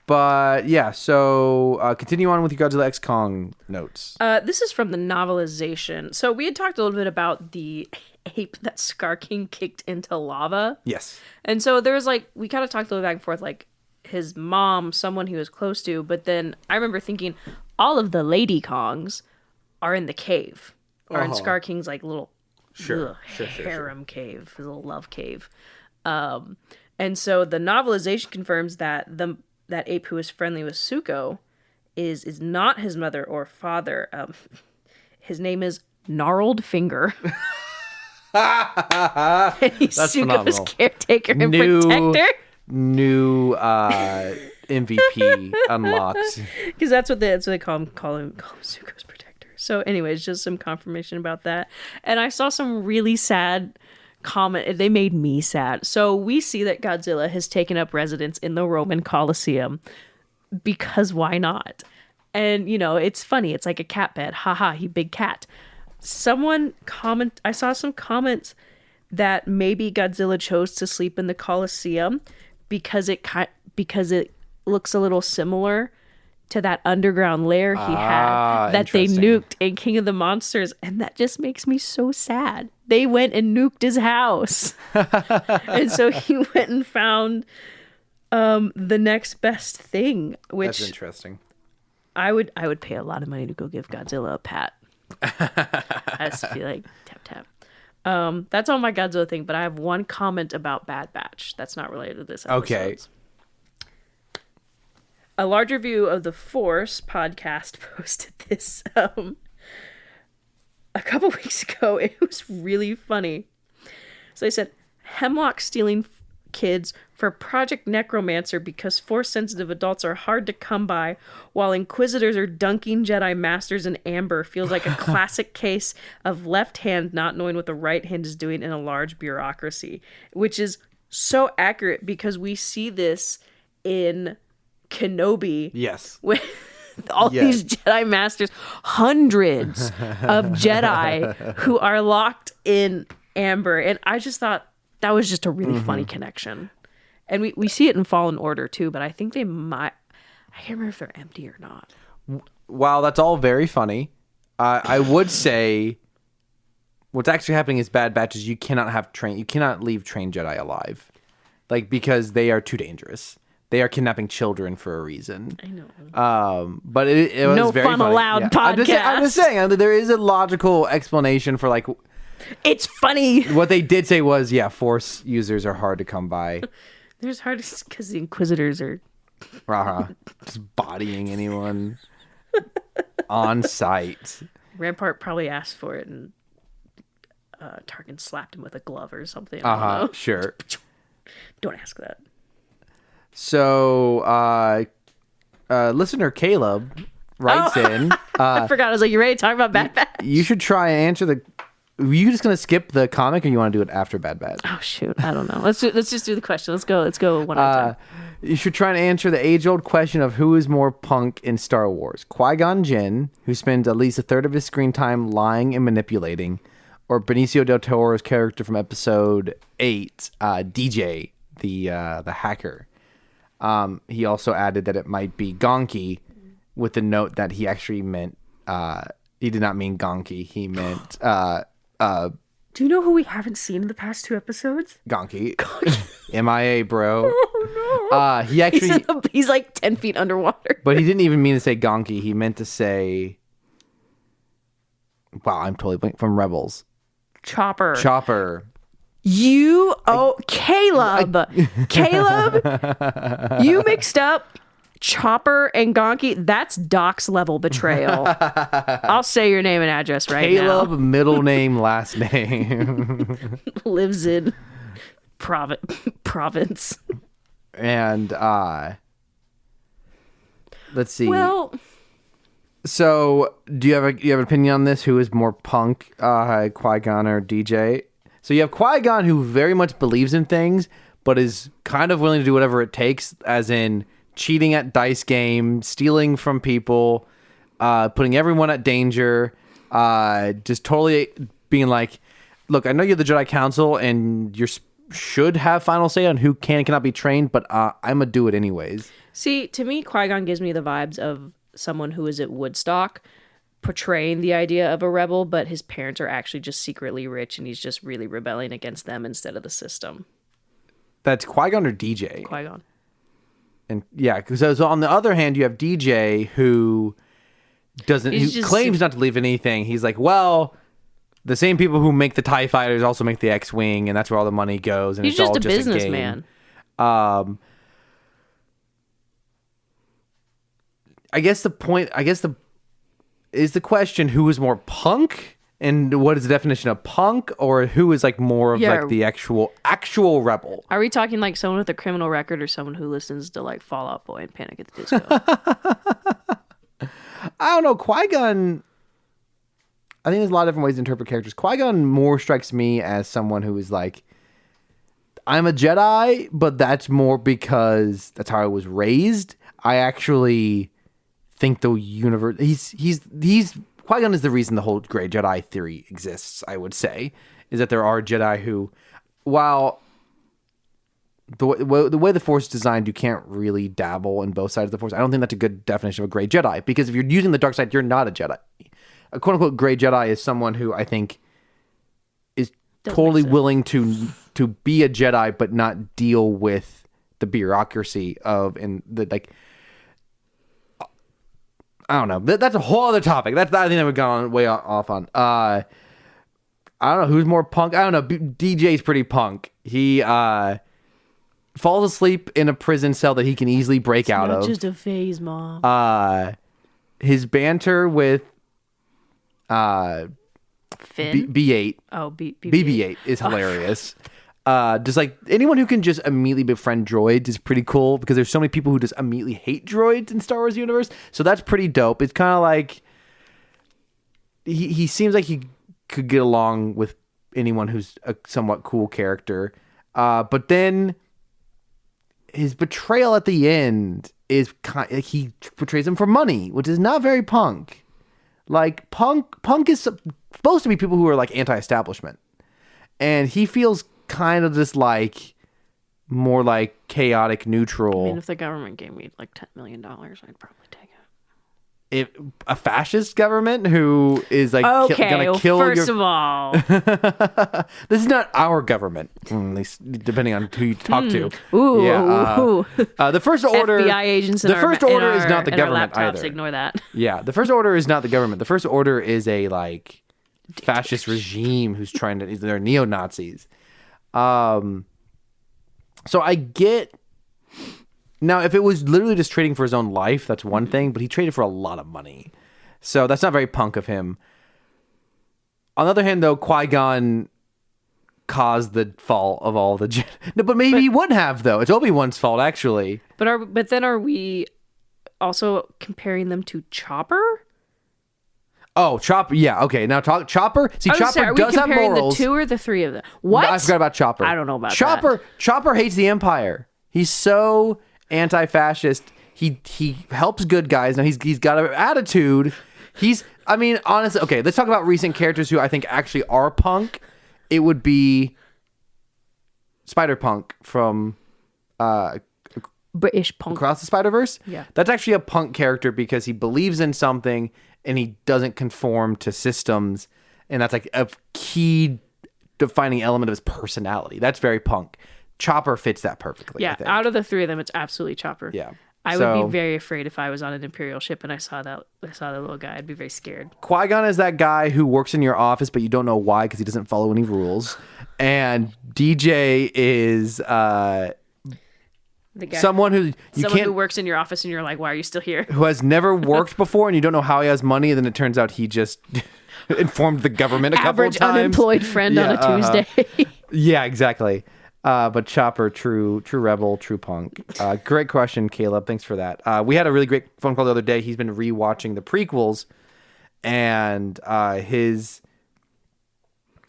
But yeah, so continue on with your Godzilla X Kong notes. This is from the novelization. So we had talked a little bit about the ape that Scar King kicked into lava. Yes. And so there was we kind of talked a little back and forth, his mom, someone he was close to. But then I remember thinking all of the Lady Kongs are in the cave. Or in Scar King's little harem cave, his little love cave. And so the novelization confirms that that ape who is friendly with Suko is not his mother or father. His name is Gnarled Finger. And he's That's Suko's phenomenal. caretaker and protector. New MVP unlocked. Because that's what they call him Suko's protector. So anyways, just some confirmation about that. And I saw some really sad comment. They made me sad. So we see that Godzilla has taken up residence in the Roman Colosseum because why not? And it's funny. It's like a cat bed. Haha, he big cat. I saw some comments that maybe Godzilla chose to sleep in the Colosseum because it looks a little similar to that underground lair he had that they nuked in King of the Monsters, and that just makes me so sad. They went and nuked his house. And so he went and found the next best thing, which that's interesting. I would pay a lot of money to go give Godzilla a pat. I just feel like tap tap. That's all my Godzilla thing, but I have one comment about Bad Batch that's not related to this episode. Okay. A Larger View of the Force podcast posted this a couple weeks ago. It was really funny. So they said, Hemlock stealing kids for Project Necromancer because Force-sensitive adults are hard to come by, while Inquisitors are dunking Jedi Masters in amber feels like a classic case of left hand not knowing what the right hand is doing in a large bureaucracy, which is so accurate because we see this in Kenobi. Yes. With all these Jedi Masters, hundreds of Jedi who are locked in amber. And I just thought that was just a really funny connection. And we see it in Fallen Order too, but I think they might, I can't remember if they're empty or not. While that's all very funny, I would say what's actually happening is Bad Batch is you cannot leave trained Jedi alive. Because they are too dangerous. They are kidnapping children for a reason. I know. But it was no very fun funny. allowed podcast. I'm just saying there is a logical explanation for it's funny. What they did say was, Force users are hard to come by. There's hard because the Inquisitors are just bodying anyone on sight. Rampart probably asked for it, and Tarkin slapped him with a glove or something. I don't know. Sure. Don't ask that. So, listener Caleb writes in. I forgot. I was like, "You ready to talk about Bad Batch?" You should try and answer the. Are you just gonna skip the comic, or you want to do it after Bad Batch? Oh shoot, I don't know. Let's just do the question. Let's go one at a time. You should try and answer the age-old question of who is more punk in Star Wars: Qui-Gon Jinn, who spends at least a third of his screen time lying and manipulating, or Benicio del Toro's character from Episode 8, DJ, the hacker. He also added that it might be Gonki, with the note that he actually meant he did not mean Gonki. He meant do you know who we haven't seen in the past 2 episodes? Gonki. MIA, bro. Oh no. He actually he's 10 feet underwater. But he didn't even mean to say Gonki. He meant to say, wow, I'm totally blank, from Rebels. Chopper. Caleb. Caleb, you mixed up Chopper and Gonki. That's Doc's level betrayal. I'll say your name and address right now. Caleb, middle name, last name. Lives in province. And let's see. Well, so do you have an opinion on this? Who is more punk, Qui-Gon or DJ? So you have Qui-Gon, who very much believes in things, but is kind of willing to do whatever it takes, as in cheating at dice game, stealing from people, putting everyone at danger, just totally being like, look, I know you're the Jedi Council, and you should have final say on who can and cannot be trained, but I'm going to do it anyways. See, to me, Qui-Gon gives me the vibes of someone who is at Woodstock, portraying the idea of a rebel, but his parents are actually just secretly rich, and he's just really rebelling against them instead of the system. That's Qui-Gon or DJ? Qui-Gon. And yeah, because on the other hand, you have DJ who claims not to believe in anything. He's like, well, the same people who make the TIE fighters also make the X-Wing, and that's where all the money goes. And he's it's just all a businessman. I guess the question, who is more punk, and what is the definition of punk, or who is like more of like the actual rebel? Are we talking like someone with a criminal record, or someone who listens to like Fall Out Boy and Panic at the Disco? I don't know. Qui-Gon, I think there's a lot of different ways to interpret characters. Qui-Gon more strikes me as someone who is like, I'm a Jedi, but that's more because that's how I was raised. I actually think the universe, Qui-Gon is the reason the whole Grey Jedi theory exists, I would say, is that there are Jedi who, while the way the Force is designed, you can't really dabble in both sides of the Force. I don't think that's a good definition of a Grey Jedi, because if you're using the dark side, you're not a Jedi. A quote-unquote Grey Jedi is someone who I think is totally willing to be a Jedi, but not deal with the bureaucracy of, and the, like, I don't know. That's a whole other topic. I think that we've gone way off on. I don't know who's more punk. I don't know. DJ's pretty punk. He falls asleep in a prison cell that he can easily break out of. It's not just a phase, Mom. His banter with Finn? B8. Oh, BB-8 is hilarious. Just like anyone who can just immediately befriend droids is pretty cool, because there's so many people who just immediately hate droids in Star Wars universe. So that's pretty dope. It's kind of like he seems like he could get along with anyone who's a somewhat cool character. But then his betrayal at the end is he betrays him for money, which is not very punk. Like punk is supposed to be people who are like anti-establishment, and he feels kind of just like more like chaotic neutral. I mean, if the government gave me like $10 million, I'd probably take it. If a fascist government who is like gonna kill first of all, this is not our government, at least depending on who you talk to. Ooh, yeah, the First Order, FBI agents. The First Order is not the government either. Ignore that. Yeah, the First Order is not the government. The First Order is a like fascist regime who's trying to. They're neo-Nazis. So I get. Now, if it was literally just trading for his own life, that's one thing, but he traded for a lot of money. So that's not very punk of him. On the other hand, though, Qui-Gon caused the fall of all the... No, but maybe he wouldn't have, though. It's Obi-Wan's fault, actually. But then are we also comparing them to Chopper? Oh, Chopper. Yeah, okay. Now, Chopper... See, Chopper does have morals. The 2 or the 3 of them? What? I forgot about Chopper. I don't know about that. Chopper hates the Empire. He's so anti-fascist. He helps good guys. Now he's got an attitude. Honestly, okay, let's talk about recent characters who I think actually are punk. It would be Spider-Punk from British punk. Across the Spider-Verse. Yeah. That's actually a punk character because he believes in something and he doesn't conform to systems, and that's like a key defining element of his personality. That's very punk. Chopper fits that perfectly. Yeah, out of the 3 of them, it's absolutely Chopper. Yeah, I would be very afraid if I was on an Imperial ship and I saw that little guy. I'd be very scared. Qui-Gon is that guy who works in your office, but you don't know why because he doesn't follow any rules. And DJ is someone who who works in your office and you're like, why are you still here? Who has never worked before, and you don't know how he has money. And then it turns out he just informed the government a couple of times. Average unemployed friend on a Tuesday. Yeah, exactly. But Chopper, true rebel, true punk. Great question, Caleb. Thanks for that. We had a really great phone call the other day. He's been rewatching the prequels, and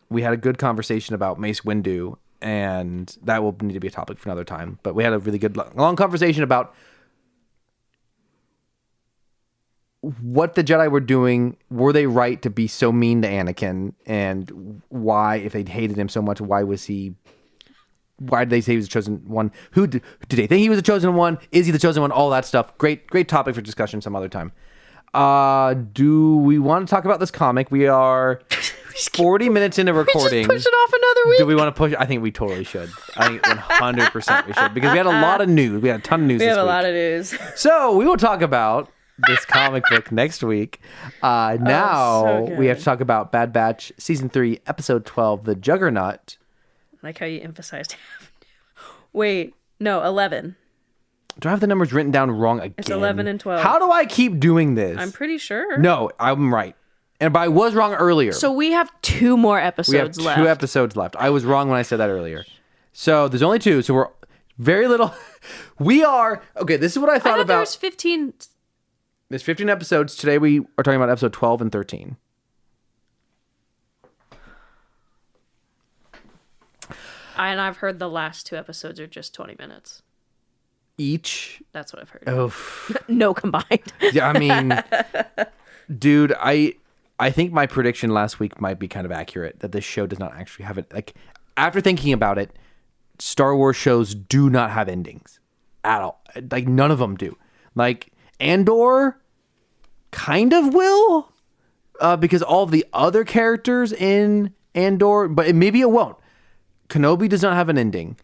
we had a good conversation about Mace Windu, and that will need to be a topic for another time. But we had a really good long conversation about what the Jedi were doing. Were they right to be so mean to Anakin? And why, if they hated him so much, why did they say he was the chosen one? Did they think he was the chosen one? Is he the chosen one? All that stuff. Great topic for discussion some other time. Do we want to talk about this comic? We are 40 minutes into recording. Just push it off another week. Do we want to push? I think we totally should. I think 100% we should, because we had a lot of news. We had a ton of news. We have a lot of news. So we will talk about this comic book next week. Now we have to talk about Bad Batch season 3, episode 12, The Juggernaut. Like how you emphasized. Wait, no, 11. Do I have the numbers written down wrong again? It's 11 and 12. How do I keep doing this? I'm pretty sure. No, I'm right. But I was wrong earlier. So we have 2 more episodes left. 2 episodes left. I was wrong when I said that earlier. So there's only 2. So we're very little. We are. Okay, this is what I thought about. There's 15. There's 15 episodes. Today we are talking about episode 12 and 13. And I've heard the last 2 episodes are just 20 minutes. Each? That's what I've heard. Oh. No combined. Yeah, I mean, dude, I think my prediction last week might be kind of accurate, that this show does not actually have it. Like, after thinking about it, Star Wars shows do not have endings at all. Like, none of them do. Like, Andor kind of will, because all of the other characters in Andor, but maybe it won't. Kenobi does not have an ending.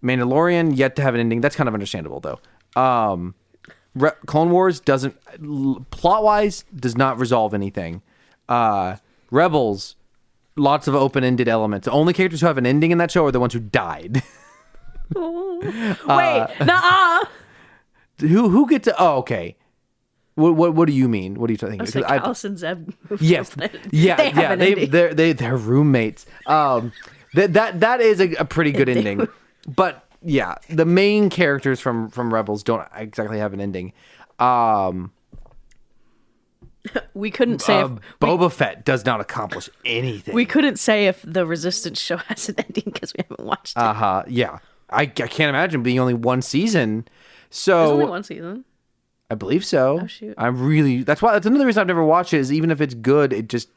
Mandalorian yet to have an ending. That's kind of understandable, though. Clone Wars doesn't, plot-wise, does not resolve anything. Rebels, lots of open-ended elements. The only characters who have an ending in that show are the ones who died. Wait, nuh-uh. Who get to? Oh, okay. What do you mean? What are you thinking? I was like, Alice and Zeb. Yes, yeah. They're roommates. That is a pretty good ending. But yeah, the main characters from Rebels don't exactly have an ending. We couldn't say Boba Fett does not accomplish anything. We couldn't say if the Resistance show has an ending because we haven't watched it. Yeah. I can't imagine being only one season. So there's only one season. I believe so. Oh shoot. That's another reason I've never watched it, is even if it's good, it just,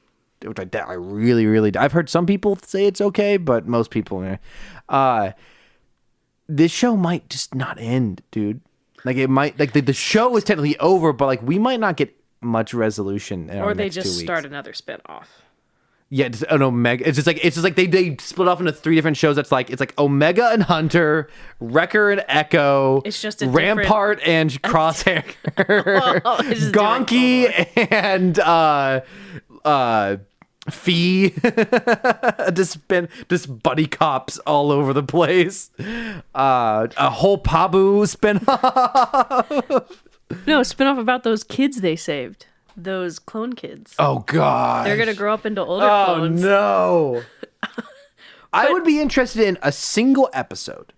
which I really I've heard some people say it's okay, but most people, this show might just not end, dude. Like, it might, like, the show is technically over, but like, we might not get much resolution in or our they next 2 just weeks. start another spinoff. Yeah, it's an Omega. It's just like they split off into 3 different shows. It's like Omega and Hunter, Wrecker and Echo. It's just a Rampart and Crosshair, Gonky and Fee. just buddy cops all over the place. A whole Pabu spinoff. No, a spinoff about those kids they saved. Those clone kids. Oh god. They're gonna grow up into older clones. Oh no. I would be interested in a single episode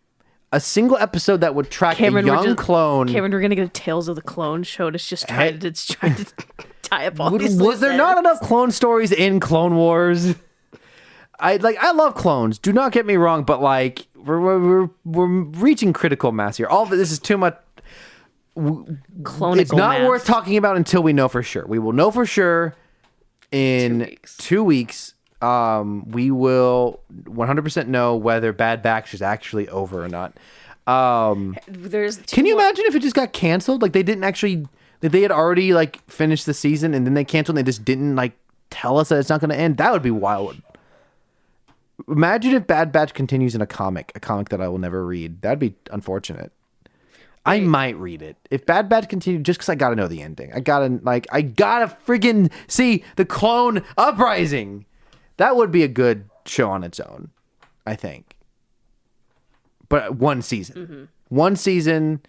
that would track a young clone. Cameron, we're gonna get a Tales of the Clone show. It's just trying to tie up all these. Was there not enough clone stories in Clone Wars? I love clones. Do not get me wrong, but like we're reaching critical mass here. All of this is too much. It's not worth talking about until we know for sure. We will know for sure in 2 weeks. We will 100% know whether Bad Batch is actually over or not. Can you imagine if it just got canceled? Like, they didn't actually, that they had already like finished the season and then they canceled and they just didn't like tell us that it's not going to end. That would be wild. Imagine if Bad Batch continues in a comic that I will never read. That'd be unfortunate. I might read it. If Bad Batch continued, just because I gotta know the ending. I gotta friggin' see the Clone Uprising. That would be a good show on its own, I think. But one season. Mm-hmm. One season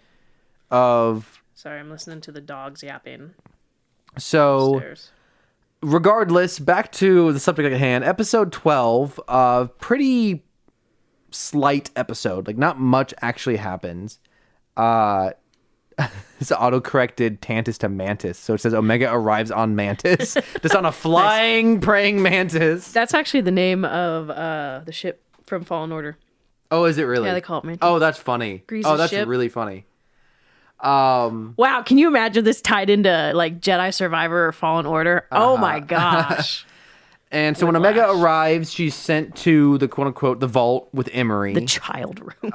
of... Sorry, I'm listening to the dogs yapping. So, upstairs. Regardless, back to the subject at hand. Episode 12, pretty slight episode. Like, not much actually happens. It's auto-corrected Tantus to Mantis. So it says Omega arrives on Mantis. Just on a flying, praying Mantis. That's actually the name of the ship from Fallen Order. Oh, is it really? Yeah, they call it Mantis. Oh, that's funny. Grease's that's ship. really funny. Wow, can you imagine this tied into like Jedi Survivor or Fallen Order? Oh my gosh. And so when Omega arrives, she's sent to the quote unquote the vault with Emery. The child room.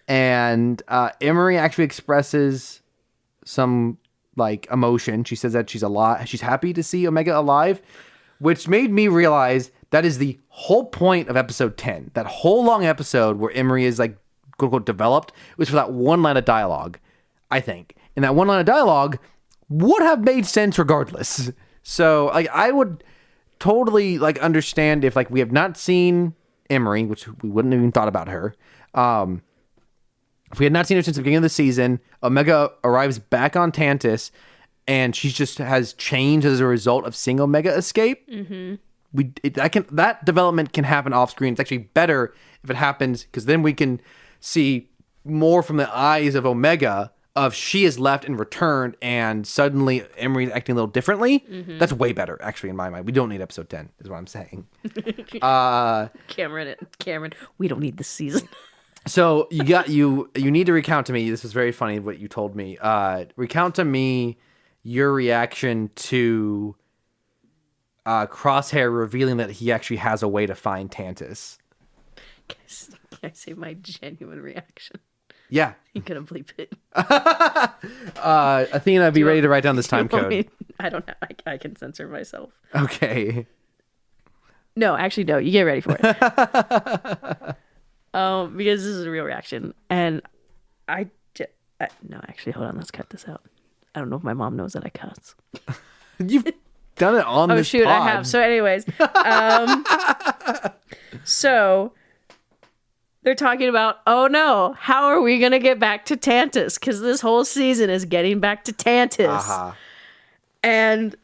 And Emery actually expresses some like emotion. She says that she's alive. She's happy to see Omega alive, which made me realize that is the whole point of episode 10. That whole long episode where Emery is like quote unquote developed was for that one line of dialogue, I think. And that one line of dialogue would have made sense regardless. So like I would totally like understand if like we have not seen Emery, which we wouldn't have even thought about her. If we had not seen her since the beginning of the season, Omega arrives back on Tantus, and she just has changed as a result of seeing Omega escape. That development can happen off screen. It's actually better if it happens because then we can see more from the eyes of Omega. Of she is left and returned, and suddenly Emery's acting a little differently. That's way better, actually, in my mind. We don't need episode 10, is what I'm saying. Cameron, we don't need this season. So you need to recount to me. This was very funny what you told me. Recount to me your reaction to Crosshair revealing that he actually has a way to find Tantus. Can I say my genuine reaction? Yeah. You could have bleep it. Athena, be ready to write down this time code. I don't know. I can censor myself. Okay. No, actually, no. You get ready for it. Because this is a real reaction. And no, actually, hold on. Let's cut this out. I don't know if my mom knows that I cuss. You've done it on this pod. I have. So anyways. So they're talking about, oh no, how are we going to get back to Tantus? Because this whole season is getting back to Tantus. And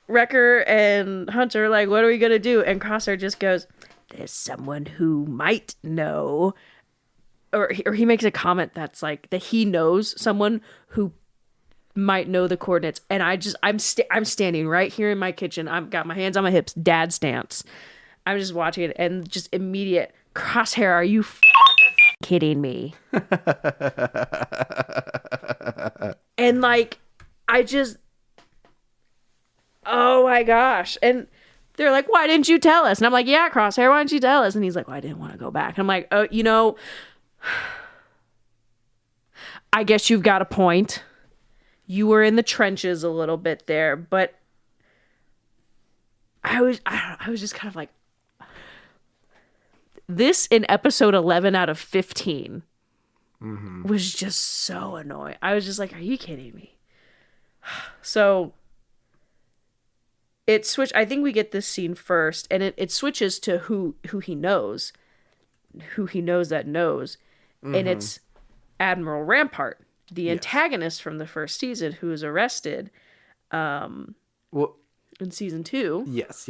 Wrecker and Hunter are like, what are we going to do? And Crosshair just goes, there's someone who might know. Or he makes a comment that's like, that he knows someone who might know the coordinates. And I'm standing right here in my kitchen. I've got my hands on my hips, dad stance. I'm just watching it and just immediate, Crosshair, are you kidding me? And like, oh my gosh. And they're like, why didn't you tell us? And I'm like, yeah, Crosshair, why didn't you tell us? And he's like, well, I didn't want to go back. And I'm like, oh, I guess you've got a point. You were in the trenches a little bit there, but I was just kind of like, this in episode 11 out of 15 was just so annoying. I was just like, are you kidding me? So it switched. I think we get this scene first, and it switches to who he knows that knows. And it's Admiral Rampart, the antagonist from the first season, who is arrested in season 2. Yes.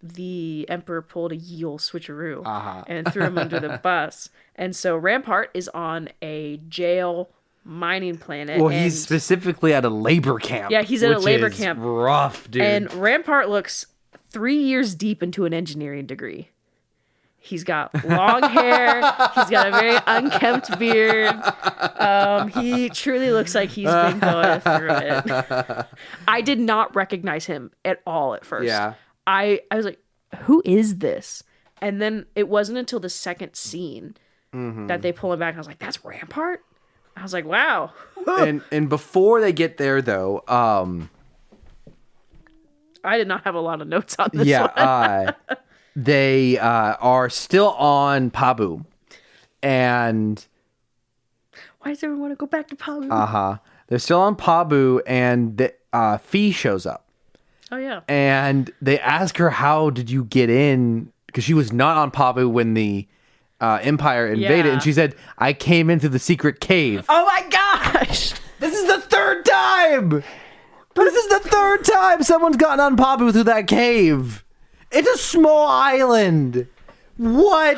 The Emperor pulled a Yule switcheroo and threw him under the bus. And so Rampart is on a jail mining planet. Well, he's specifically at a labor camp. Yeah, he's at a labor camp. Rough, dude. And Rampart looks 3 years deep into an engineering degree. He's got long hair. He's got a very unkempt beard. He truly looks like he's been going through it. I did not recognize him at all at first. Yeah. I was like, who is this? And then it wasn't until the second scene that they pull him back. And I was like, that's Rampart? I was like, wow. and before they get there, though, I did not have a lot of notes on this one. They are still on Pabu. And why does everyone want to go back to Pabu? They're still on Pabu, and Fee shows up. Oh, yeah. And they ask her, how did you get in? Because she was not on Pabu when the Empire invaded. Yeah. And she said, I came into the secret cave. Oh, my gosh. This is the third time. This is the third time someone's gotten on Pabu through that cave. It's a small island. What?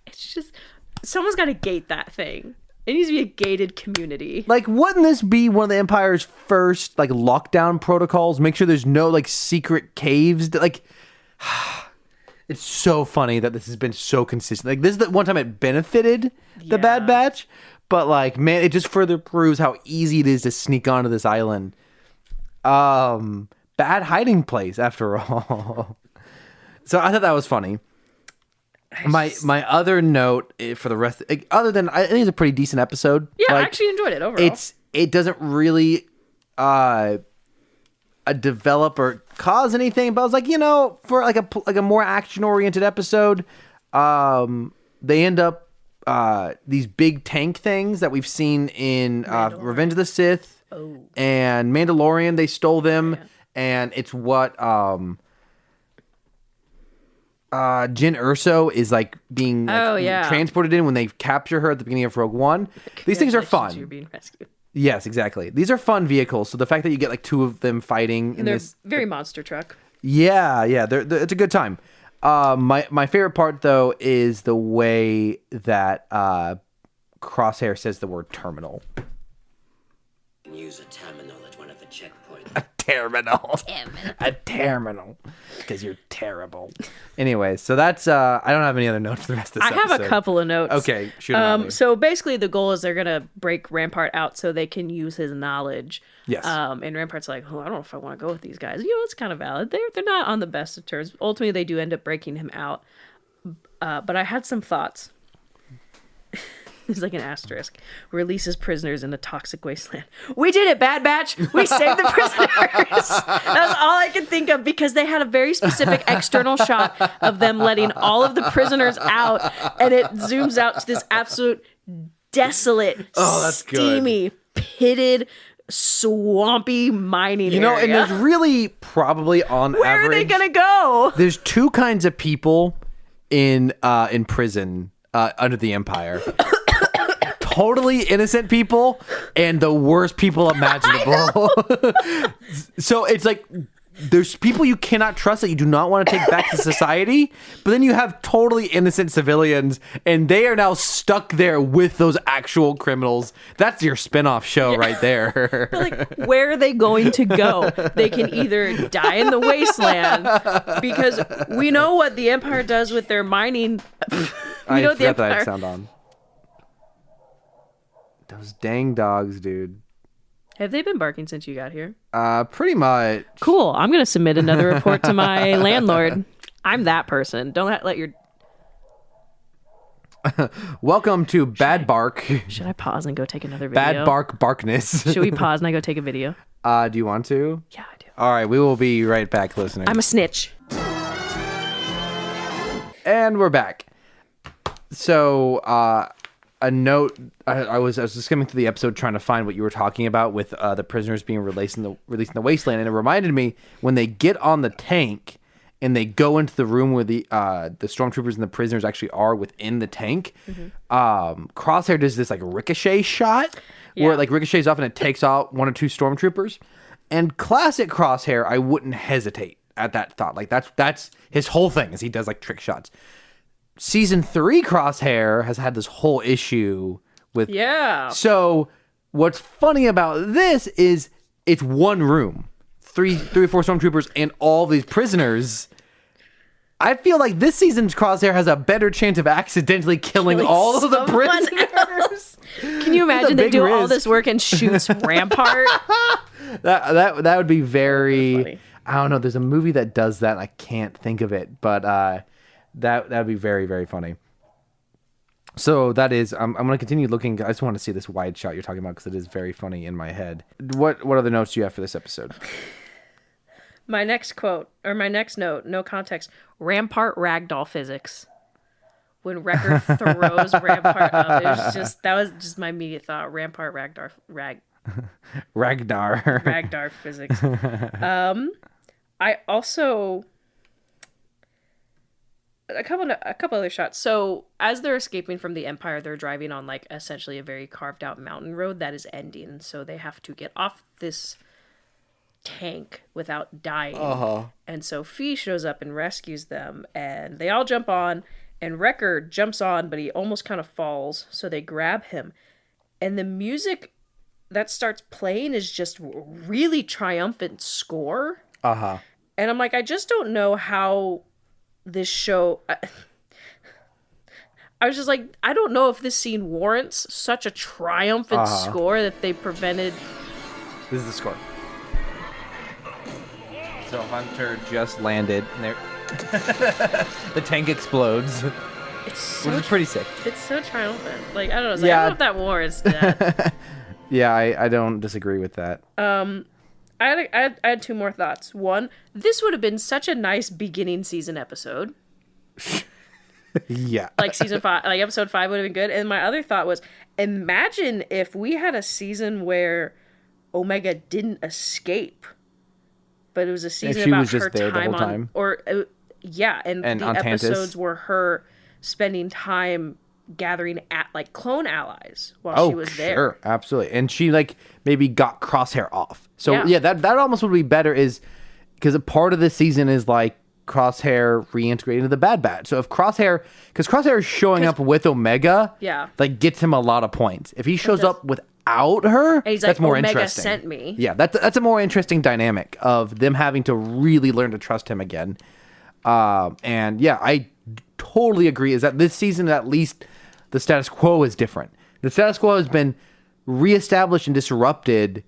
It's just, someone's got to gate that thing. It needs to be a gated community. Like, wouldn't this be one of the Empire's first, like, lockdown protocols? Make sure there's no, like, secret caves. Like, It's so funny that this has been so consistent. Like, this is the one time it benefited the Bad Batch, but like, man, it just further proves how easy it is to sneak onto this island. Bad hiding place, after all. So I thought that was funny. My other note for the rest, other than I think it's a pretty decent episode. Yeah, I actually enjoyed it overall. It doesn't really develop or cause anything, but I was like, for like a more action oriented episode, they end up these big tank things that we've seen in Revenge of the Sith and Mandalorian. They stole them, and it's what Jyn Erso is like being transported in when they capture her at the beginning of Rogue One. These things are fun. You're being rescued. Yes, exactly. These are fun vehicles. So the fact that you get like two of them fighting in this very monster truck. Yeah, it's a good time. My favorite part though is the way that Crosshair says the word terminal. Use a terminal at one of the checkpoints. A terminal. A terminal. Because you're terrible. Anyway, so that's I don't have any other notes for the rest of this episode. I have a couple of notes. Okay, shoot 'em out. So basically the goal is they're gonna break Rampart out so they can use his knowledge. Yes. And Rampart's like, I don't know if I want to go with these guys. It's kind of valid. They're not on the best of terms. Ultimately they do end up breaking him out. But I had some thoughts. It's like an asterisk. Releases prisoners in a toxic wasteland. We did it, Bad Batch. We saved the prisoners. That was all I could think of because they had a very specific external shot of them letting all of the prisoners out, and it zooms out to this absolute desolate, steamy, pitted, swampy mining area. And there's really probably on average... Where are they going to go? There's two kinds of people in prison under the Empire. Totally innocent people and the worst people imaginable. So it's like there's people you cannot trust that you do not want to take back to society, but then you have totally innocent civilians and they are now stuck there with those actual criminals. That's your spinoff show right there. But like, where are they going to go? They can either die in the wasteland because we know what the Empire does with their mining. I forgot that I had sound on. Those dang dogs, dude. Have they been barking since you got here? Pretty much. Cool. I'm going to submit another report to my landlord. I'm that person. Don't let your... Welcome to Bad Bark. Should I pause and go take another video? Bad Bark Barkness. Should we pause and I go take a video? Do you want to? Yeah, I do. All right, we will be right back, listeners. I'm a snitch. And we're back. So, a note, I was just skimming through the episode trying to find what you were talking about with the prisoners being released in the wasteland, and it reminded me when they get on the tank and they go into the room where the stormtroopers and the prisoners actually are within the tank. Mm-hmm. Crosshair does this like ricochet shot where it like ricochets off and it takes out one or two stormtroopers. And classic Crosshair, I wouldn't hesitate at that thought. Like that's his whole thing is he does like trick shots. Season 3 Crosshair has had this whole issue with... Yeah. So what's funny about this is it's one room. Three or four stormtroopers and all these prisoners. I feel like this season's Crosshair has a better chance of accidentally killing all of the prisoners. Can you imagine they do all this work and shoots Rampart? That would be very... I don't know. There's a movie that does that. And I can't think of it, but... That would be very, very funny. So that is, I'm going to continue looking. I just want to see this wide shot you're talking about because it is very funny in my head. What other notes do you have for this episode? My next note, no context. Rampart ragdoll physics. When Wrecker throws Rampart up, that was just my immediate thought. Rampart Ragnar physics. I also... A couple other shots. So as they're escaping from the Empire, they're driving on like essentially a very carved out mountain road that is ending. So they have to get off this tank without dying. Uh-huh. And so Fee shows up and rescues them, and they all jump on, and Wrecker jumps on, but he almost kind of falls. So they grab him, and the music that starts playing is just really triumphant score. Uh-huh. And I'm like, I just don't know how this show. I was just like, I don't know if this scene warrants such a triumphant score that they prevented. This is the score. So Hunter just landed, and the tank explodes. Which is pretty sick. It's so triumphant. Like, I don't know. I don't know if that warrants that. Yeah, I don't disagree with that. I had 2 more thoughts. One, this would have been such a nice beginning season episode. Yeah. Like season 5, like episode 5 would have been good. And my other thought was, imagine if we had a season where Omega didn't escape, but it was a season about her time on, and the episodes were her spending time gathering at like clone allies while she was there. Sure, absolutely. And she like maybe got Crosshair off. So yeah, that almost would be better, is because a part of this season is like Crosshair reintegrating into the Bad Batch. So if Crosshair is showing up with Omega, like gets him a lot of points. If he shows up without her, that's like, more Omega interesting. Sent me. Yeah, that's a more interesting dynamic of them having to really learn to trust him again. And yeah, I totally agree. Is that this season, at least the status quo is different. The status quo has been reestablished and disrupted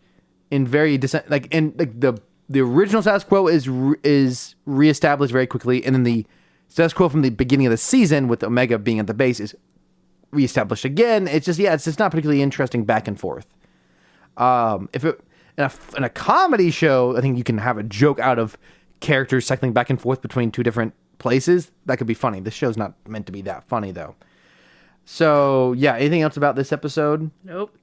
in very the original status quo is reestablished very quickly, and then the status quo from the beginning of the season with Omega being at the base is reestablished again. It's just not particularly interesting back and forth. If it in a comedy show, I think you can have a joke out of characters cycling back and forth between 2 different places. That could be funny. This show's not meant to be that funny though. So yeah, anything else about this episode? Nope.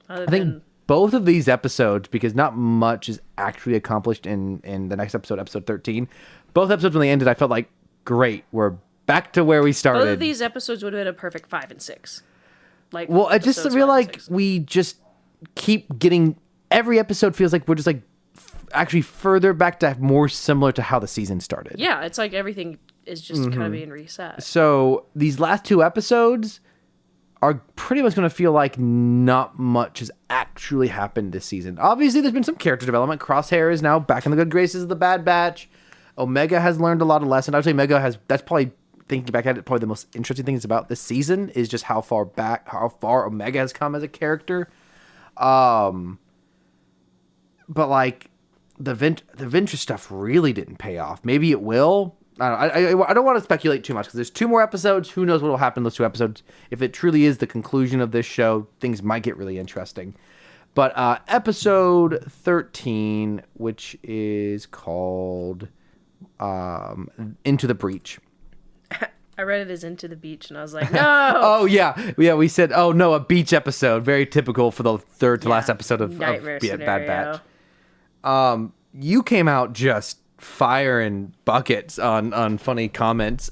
I think both of these episodes, because not much is actually accomplished in the next episode, episode 13. Both episodes, when they ended, I felt like, great, we're back to where we started. Both of these episodes would have been a perfect 5 and 6. Like, well, I just feel like we just keep getting, every episode feels like we're just like actually further back to more similar to how the season started. Yeah, it's like everything is just kind of being reset. So these last 2 episodes are pretty much going to feel like not much has actually happened this season. Obviously, there's been some character development. Crosshair is now back in the good graces of the Bad Batch. Omega has learned a lot of lessons. I would say Omega has, that's probably, thinking back at it, probably the most interesting things about this season is just how far Omega has come as a character. But like, the Ventress stuff really didn't pay off. Maybe it will. I don't want to speculate too much because there's 2 more episodes. Who knows what will happen in those 2 episodes? If it truly is the conclusion of this show, things might get really interesting. But episode 13, which is called Into the Breach. I read it as Into the Beach, and I was like, no! Oh, yeah. Yeah, we said, oh, no, a beach episode. Very typical for the third to last episode of Bad Batch. You came out just firing buckets on funny comments.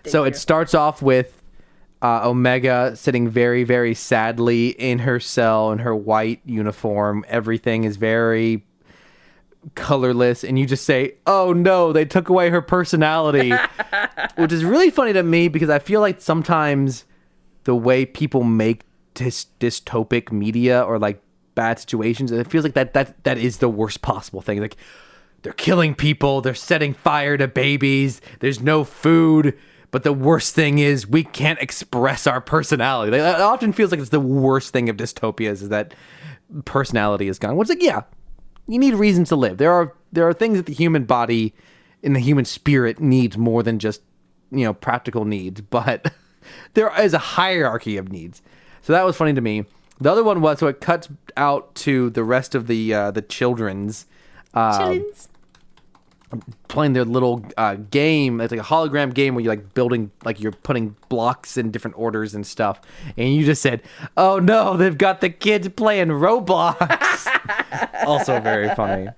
So it starts off with Omega sitting very, very sadly in her cell in her white uniform. Everything is very colorless, and you just say, oh no, they took away her personality. Which is really funny to me because I feel like sometimes the way people make dystopic media or like bad situations, and it feels like that is the worst possible thing. Like, they're killing people, they're setting fire to babies, there's no food, but the worst thing is we can't express our personality. Like, it often feels like it's the worst thing of dystopias is that personality is gone. Well, it's like, yeah, you need reasons to live. There are things that the human body and the human spirit needs more than just, practical needs, but there is a hierarchy of needs. So that was funny to me. The other one was, so it cuts out to the rest of the children's playing their little game. It's like a hologram game where you're like building, like you're putting blocks in different orders and stuff. And you just said, oh no, they've got the kids playing Roblox. Also very funny.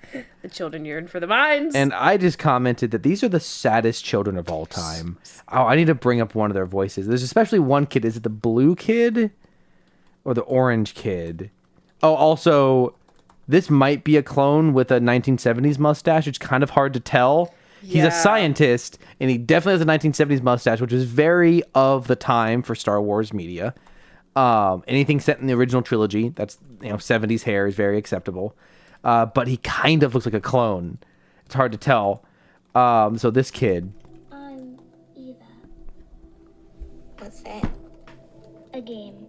The children yearn for the mines. And I just commented that these are the saddest children of all time. Oh, I need to bring up one of their voices. There's especially one kid. Is it the blue kid or the orange kid? Oh, also, this might be a clone with a 1970s mustache. It's kind of hard to tell. He's a scientist, and he definitely has a 1970s mustache, which is very of the time for Star Wars media. Anything set in the original trilogy, that's 70s hair is very acceptable. But he kind of looks like a clone. It's hard to tell. So this kid. I What's that? A game.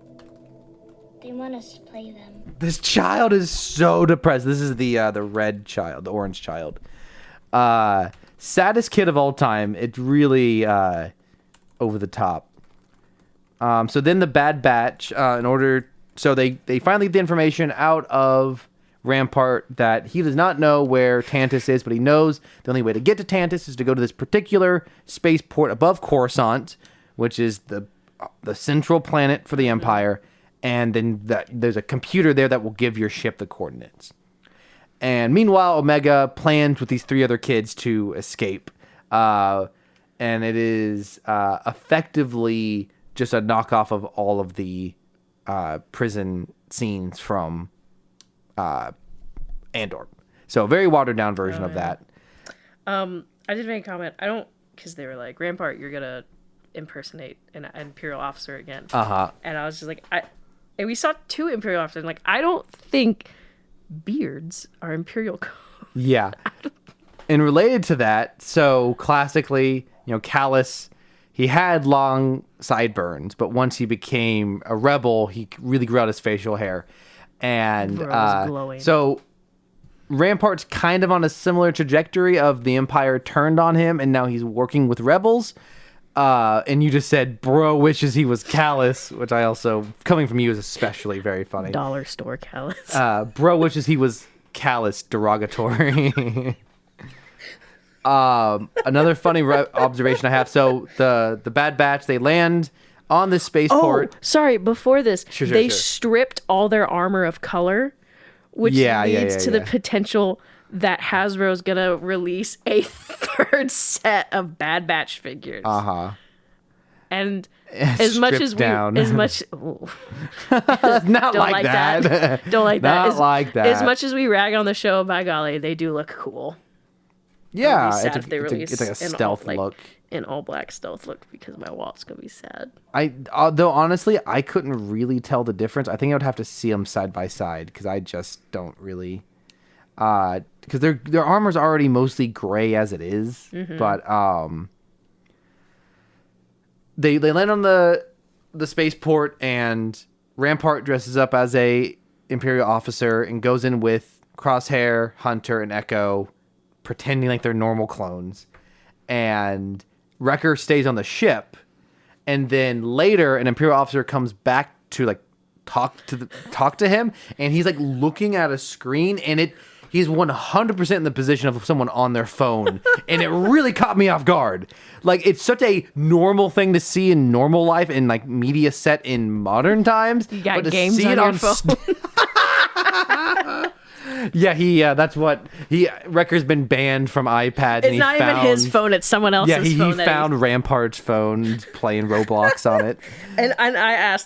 They want us to play them. This child is so depressed. This is the red child, the orange child. Saddest kid of all time. It's really over the top. So then the Bad Batch, so they finally get the information out of Rampart that he does not know where Tantus is, but he knows the only way to get to Tantus is to go to this particular spaceport above Coruscant, which is the central planet for the Empire, and then there's a computer there that will give your ship the coordinates. And meanwhile, Omega plans with these 3 other kids to escape, and it is effectively just a knockoff of all of the prison scenes from Andor. So a very watered down version of that. I did make a comment. I don't, because they were like, Rampart, you're gonna impersonate an Imperial officer again. And I was just like, and we saw 2 Imperial officers. And like, I don't think beards are Imperial code. Yeah. And related to that, so classically, Callus, he had long sideburns, but once he became a rebel, he really grew out his facial hair. And so Rampart's kind of on a similar trajectory of the Empire turned on him, and now he's working with rebels. And you just said, bro wishes he was Callus, which I also, coming from you, is especially very funny. Dollar store Callus. Bro wishes he was Callus, derogatory. Another funny observation I have. So the Bad Batch, they land on this spaceport. Oh, sorry. Before this, Sure. stripped all their armor of color, which leads to the potential that Hasbro's gonna release a 3rd set of Bad Batch figures. And as much as down. Not like that. Don't like that. Not like that. As much as we rag on the show, by golly, they do look cool. Yeah, it's like a stealth look. An all black stealth look, because my wallet's gonna be sad. Though honestly, I couldn't really tell the difference. I think I would have to see them side by side, because I just don't really. Because their armor's already mostly gray as it is, but they land on the spaceport, and Rampart dresses up as a Imperial officer and goes in with Crosshair, Hunter, and Echo, pretending like they're normal clones. And Wrecker stays on the ship, and then later an Imperial officer comes back to like talk to him, and he's like looking at a screen, and he's 100% in the position of someone on their phone, and it really caught me off guard. Like, it's such a normal thing to see in normal life in like media set in modern times. You got games on your phone. Yeah, that's what Wrecker's been banned from iPads. It's not even his phone; it's someone else's phone. Yeah, he found Rampart's phone, playing Roblox on it. And I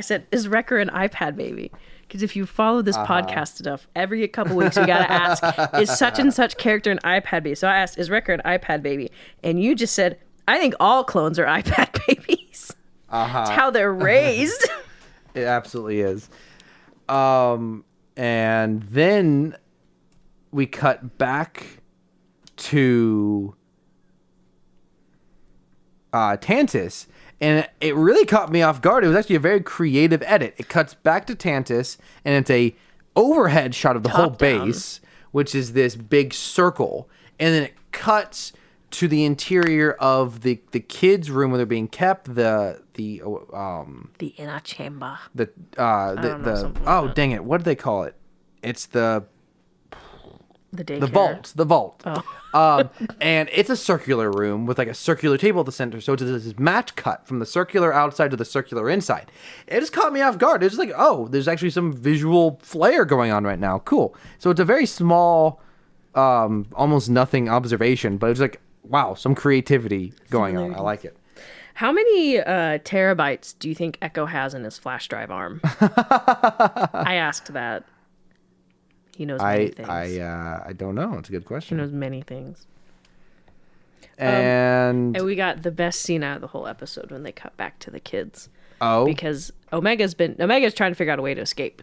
said, "Is Wrecker an iPad baby?" Because if you follow this podcast enough, every couple weeks we gotta ask, "Is such and such character an iPad baby?" So I asked, "Is Wrecker an iPad baby?" And you just said, "I think all clones are iPad babies." It's how they're raised. It absolutely is. And then we cut back to Tantus, and it really caught me off guard. It was actually a very creative edit. It cuts back to Tantus, and it's a overhead shot of the whole base, which is this big circle, and then it cuts to the interior of the kids' room where they're being kept. The inner chamber. Dang it! What do they call it? It's the daycare. The vault. Oh. And it's a circular room with like a circular table at the center. So it's this match cut from the circular outside to the circular inside. It just caught me off guard. It's like, oh, there's actually some visual flair going on right now. Cool. So it's a very small, almost nothing observation, but it's like, wow, some creativity going on. I like it. How many terabytes do you think Echo has in his flash drive arm? I asked that. He knows many things. I don't know. It's a good question. He knows many things. And we got the best scene out of the whole episode when they cut back to the kids. Oh. Because Omega's trying to figure out a way to escape.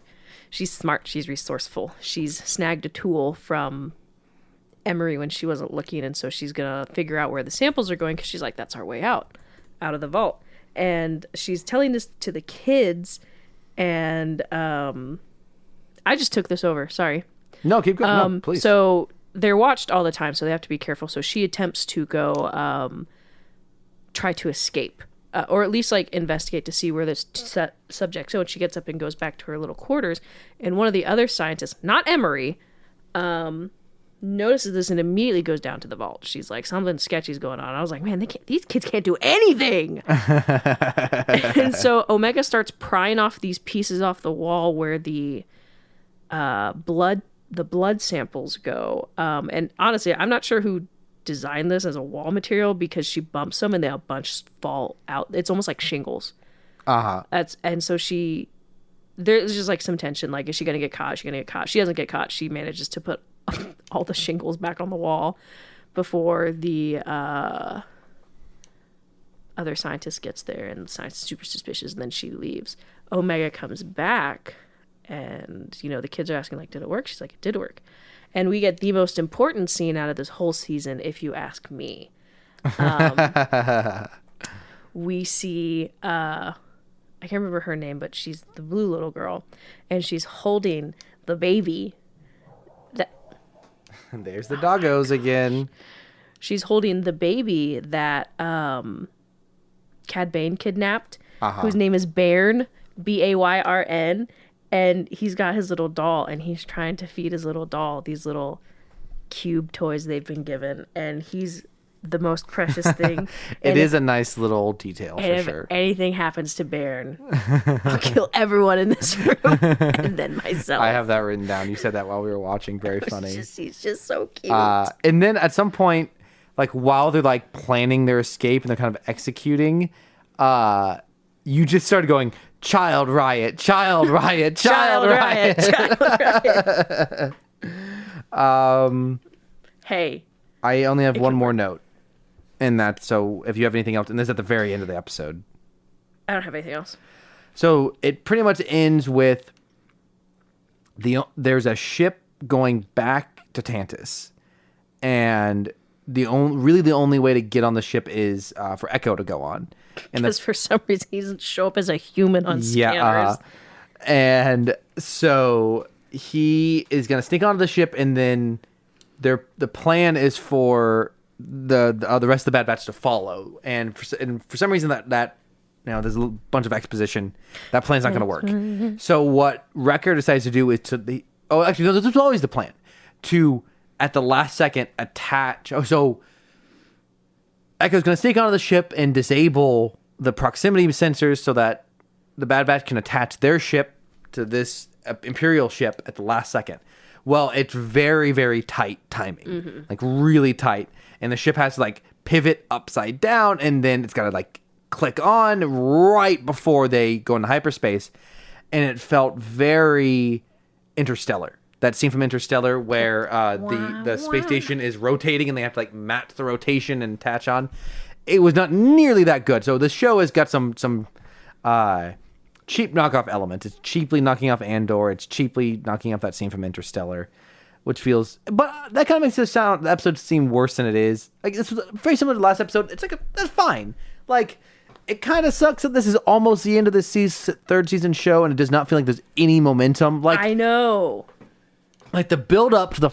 She's smart. She's resourceful. She's snagged a tool from Emery when she wasn't looking, and so she's going to figure out where the samples are going, because she's like, that's our way out of the vault. And she's telling this to the kids, and I just took this over. Sorry. No, keep going. No, please. So they're watched all the time, so they have to be careful. So she attempts to go try to escape, or at least like investigate to see where this subject. So when she gets up and goes back to her little quarters, and one of the other scientists, not Emery, notices this and immediately goes down to the vault. She's like, something sketchy's going on. I was like, man, these kids can't do anything. And so Omega starts prying off these pieces off the wall where the blood samples go. And honestly, I'm not sure who designed this as a wall material, because she bumps them and they a bunch fall out. It's almost like shingles. And so there's just like some tension. Like, is she gonna get caught? Is she gonna get caught? She doesn't get caught. She manages to put all the shingles back on the wall before the other scientist gets there, and the scientist is super suspicious, and then she leaves. Omega comes back, and the kids are asking, like, did it work? She's like, it did work. And we get the most important scene out of this whole season, if you ask me. We see I can't remember her name, but she's the blue little girl, and she's holding the baby. There's the doggos again. She's holding the baby that Cad Bane kidnapped, whose name is Bairn, Bayrn, and he's got his little doll, and he's trying to feed his little doll these little cube toys they've been given, and he's the most precious thing. It is a nice little detail, for sure. If anything happens to Bairn, I'll kill everyone in this room, and then myself. I have that written down. You said that while we were watching. Very funny. He's just so cute. And then at some point, like, while they're like planning their escape and they're kind of executing, you just started going, child riot, child riot, child riot. Child riot. Hey. I only have one more note. And that's, so if you have anything else, and this is at the very end of the episode. I don't have anything else. So it pretty much ends with there's a ship going back to Tantus, and the only way to get on the ship is for Echo to go on. Because for some reason he doesn't show up as a human on scanners. And so he is going to sneak onto the ship, and then the plan is for the rest of the Bad Batch to follow. And for some reason that there's a bunch of exposition. That plan's not going to work. So what Wrecker decides to do is this was always the plan, to at the last second attach. So Echo's going to sneak onto the ship and disable the proximity sensors so that the Bad Batch can attach their ship to this Imperial ship at the last second. Well, it's very, very tight timing, like really tight. And the ship has to like pivot upside down, and then it's got to like click on right before they go into hyperspace. And it felt very Interstellar. That scene from Interstellar where the space station is rotating and they have to like match the rotation and attach on. It was not nearly that good. So the show has got some cheap knockoff elements. It's cheaply knocking off Andor. It's cheaply knocking off that scene from Interstellar, which feels, but that kind of makes the episode seem worse than it is. Like, this was very similar to the last episode. It's like that's fine. Like, it kind of sucks that this is almost the end of this third season show, and it does not feel like there's any momentum. Like, I know. Like, the build up to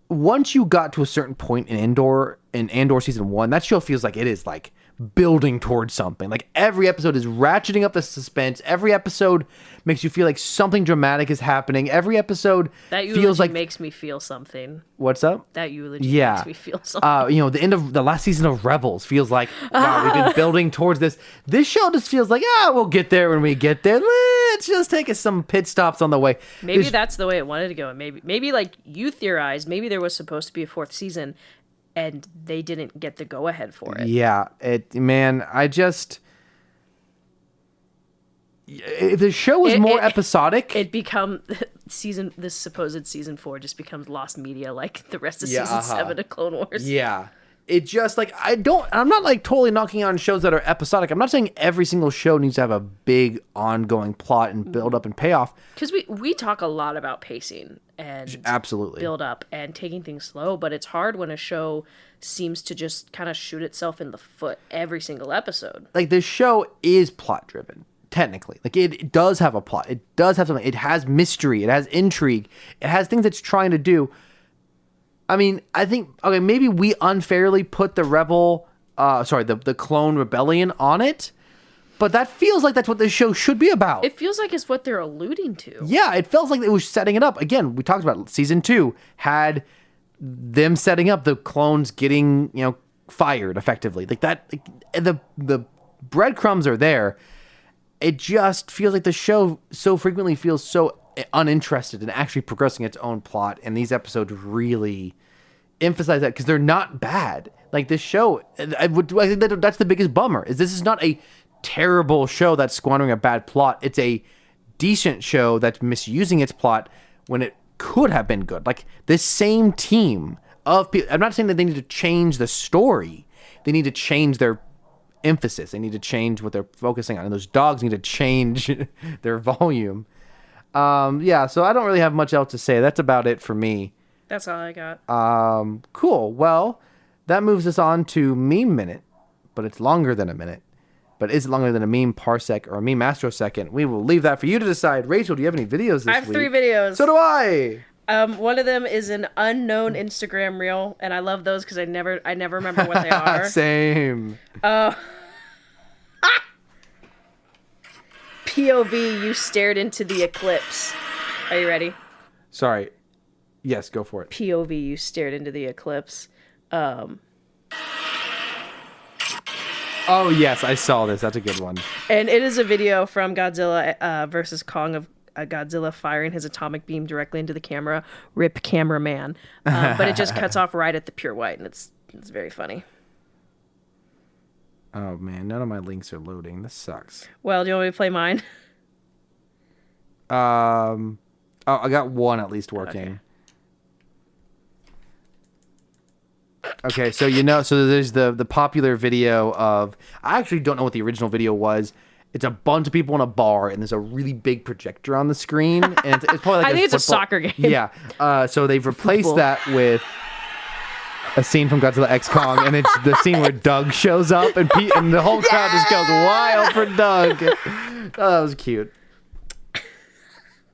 once you got to a certain point in Andor season 1, that show feels like it is like building towards something. Like, every episode is ratcheting up the suspense. Every episode makes you feel like something dramatic is happening. Every episode feels like makes me feel something. What's up? That eulogy makes me feel something. The end of the last season of Rebels feels like, wow, we've been building towards this. This show just feels like, we'll get there when we get there. Let's just take us some pit stops on the way. Maybe that's the way it wanted to go. And maybe like you theorized, maybe there was supposed to be a fourth season, and they didn't get the go-ahead for it. Yeah, if the show was more episodic, this supposed season 4 just becomes lost media like the rest of season 7 of Clone Wars. Yeah, it just like I'm not like totally knocking on shows that are episodic. I'm not saying every single show needs to have a big ongoing plot and build up and payoff. Because we talk a lot about pacing and absolutely build up and taking things slow, but it's hard when a show seems to just kind of shoot itself in the foot every single episode. Like this show is plot driven. Technically, like it does have a plot. It does have something. It has mystery. It has intrigue. It has things it's trying to do. I mean, I think, okay, maybe we unfairly put the the clone rebellion on it, but that feels like that's what this show should be about. It feels like it's what they're alluding to. Yeah, it feels like it was setting it up. Again, we talked about season 2 had them setting up the clones getting, fired effectively. Like that, the breadcrumbs are there. It just feels like the show so frequently feels so uninterested in actually progressing its own plot, and these episodes really emphasize that because they're not bad. Like this show, I think that's the biggest bummer. This is not a terrible show that's squandering a bad plot. It's a decent show that's misusing its plot when it could have been good. Like this same team of people. I'm not saying that they need to change the story. They need to change their emphasis. They need to change what they're focusing on, and those dogs need to change their volume. So I don't really have much else to say. That's about it for me. That's all I got. Cool. Well, that moves us on to Meme Minute, but it's longer than a minute. But is it longer than a meme parsec or a meme astrosecond? We will leave that for you to decide. Rachel, do you have any videos this week? I have 3 videos. So do I. One of them is an unknown Instagram reel, and I love those because I never remember what they are. Same. POV, you stared into the eclipse. Are you ready? Sorry. Yes, go for it. POV, you stared into the eclipse. Oh, yes, I saw this. That's a good one. And it is a video from Godzilla versus Kong of Godzilla firing his atomic beam directly into the camera. Rip cameraman. But it just cuts off right at the pure white, and it's very funny. Oh, man, none of my links are loading. This sucks. Well, do you want me to play mine? I got one at least working. Okay, so there's the popular video of, I actually don't know what the original video was. It's a bunch of people in a bar, and there's a really big projector on the screen, and it's probably like I think it's a soccer game. Yeah. So they've replaced that with a scene from Godzilla X Kong, and it's the scene where Doug shows up, and the whole crowd just goes wild for Doug. Oh, that was cute.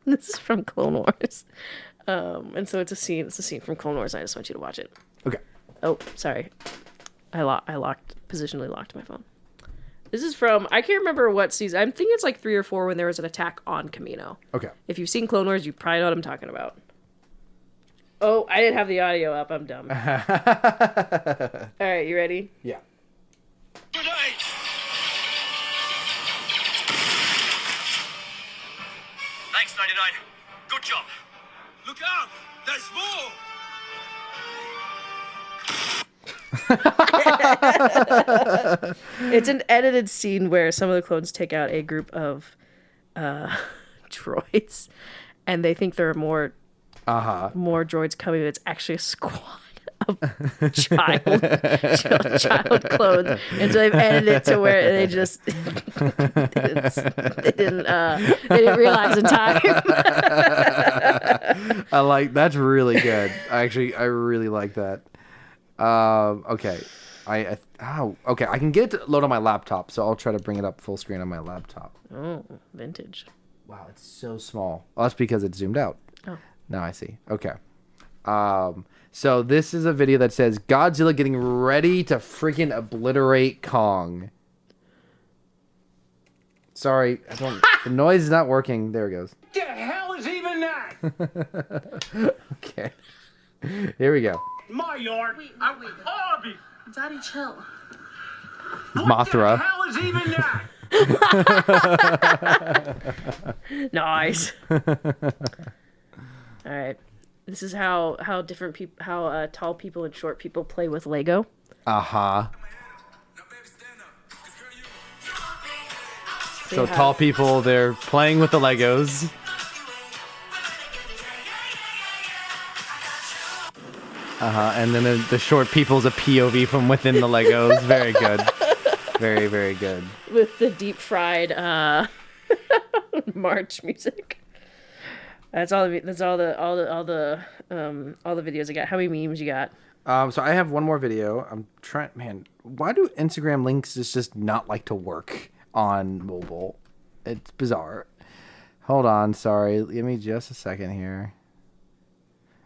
This is from Clone Wars, and so it's a scene from Clone Wars. I just want you to watch it. Okay. Oh, sorry, I positionally locked my phone. This is from, I can't remember what season. I'm thinking it's like 3 or 4 when there was an attack on Kamino. Okay. If you've seen Clone Wars, you probably know what I'm talking about. Oh, I didn't have the audio up. I'm dumb. All right, you ready? Yeah. Good night. Thanks, 99. Good job. Look out! There's more! It's an edited scene where some of the clones take out a group of droids, and they think there are more droids coming, but it's actually a squad of child clones, and so they've edited it to where they just they didn't realize in time. That's really good. I really like that. Okay. Okay, I can get it to load on my laptop, so I'll try to bring it up full screen on my laptop. Oh, vintage. Wow, it's so small. Well, that's because it's zoomed out. Oh. Now I see. Okay. So this is a video that says Godzilla getting ready to freaking obliterate Kong. Sorry, the noise is not working. There it goes. What the hell is even that? Okay. Here we go. My yard. I'm with Harvey. Daddy, chill. Mothra. What the hell is even that? Nice. All right. This is how tall people and short people play with Lego. So tall people, they're playing with the Legos. And then the short people's a POV from within the Legos. Very good. Very, very good. With the deep fried March music. That's all the videos I got. How many memes you got? So I have one more video. I'm trying. Man, why do Instagram links just not like to work on mobile? It's bizarre. Hold on. Sorry. Give me just a second here.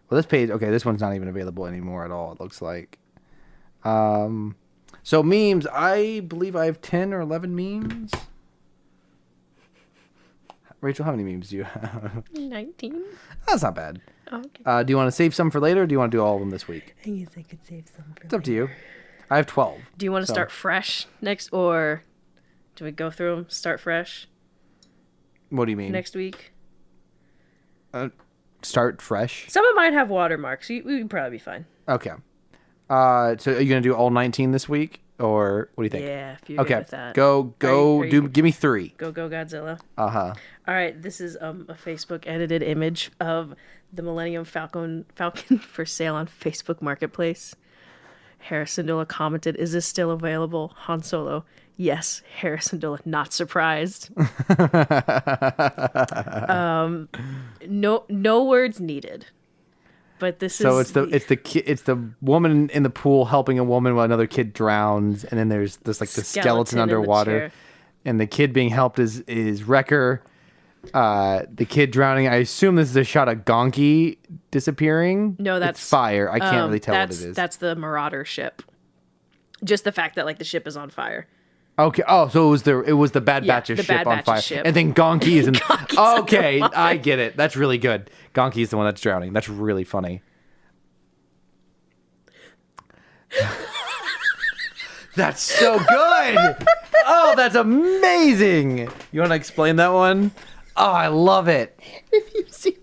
Well, this page. Okay, this one's not even available anymore at all. It looks like. So memes. I believe I have 10 or 11 memes. Rachel, how many memes do you have? 19. That's not bad. Oh, okay. Do you want to save some for later, or do you want to do all of them this week? I guess I could save some for It's up to you. I have 12. Do you want to start fresh next, or do we go through them, start fresh? What do you mean? Next week? Start fresh? Some of mine have watermarks. We'd probably be fine. Okay. So are you going to do all 19 this week? Or what do you think? Yeah, if you're good with that. Give me 3. Go Godzilla. Uh-huh. All right, this is a Facebook edited image of the Millennium Falcon for sale on Facebook Marketplace. Harrison Dilla commented, "Is this still available?" Han Solo, "Yes." Harrison Dilla, not surprised. No words needed. But it's the woman in the pool helping a woman while another kid drowns, and then there's this like the skeleton underwater, and the kid being helped is Wrecker. The kid drowning. I assume this is a shot of Gonki disappearing. No, that's it's fire. I can't really tell what it is. That's the Marauder ship. Just the fact that like the ship is on fire. Okay. Oh, so it was the Bad Batch's ship on fire, and then Gonki is in. Okay, I get it. That's really good. Gonki is the one that's drowning. That's really funny. That's so good. Oh, that's amazing. You want to explain that one? Oh, I love it. If you've seen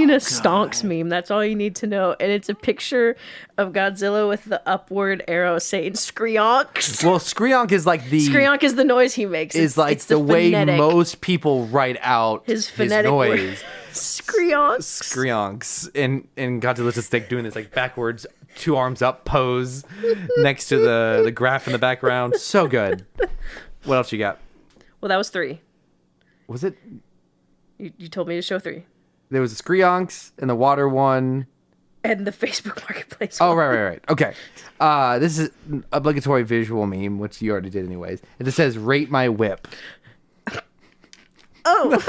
a Stonks meme, that's all you need to know. And it's a picture of Godzilla with the upward arrow saying Screonk. Well, Screonk is like Screonk is the noise he makes. It's the way most people write out his phonetic noise. Screonks. And Godzilla's just like doing this like backwards, 2 arms up pose next to the graph in the background. So good. What else you got? Well, that was 3. Was it? You told me to show 3. There was the Screonks and the water one. And the Facebook Marketplace one. Oh, right. Okay. This is an obligatory visual meme, which you already did anyways. It just says, "Rate my whip." Oh.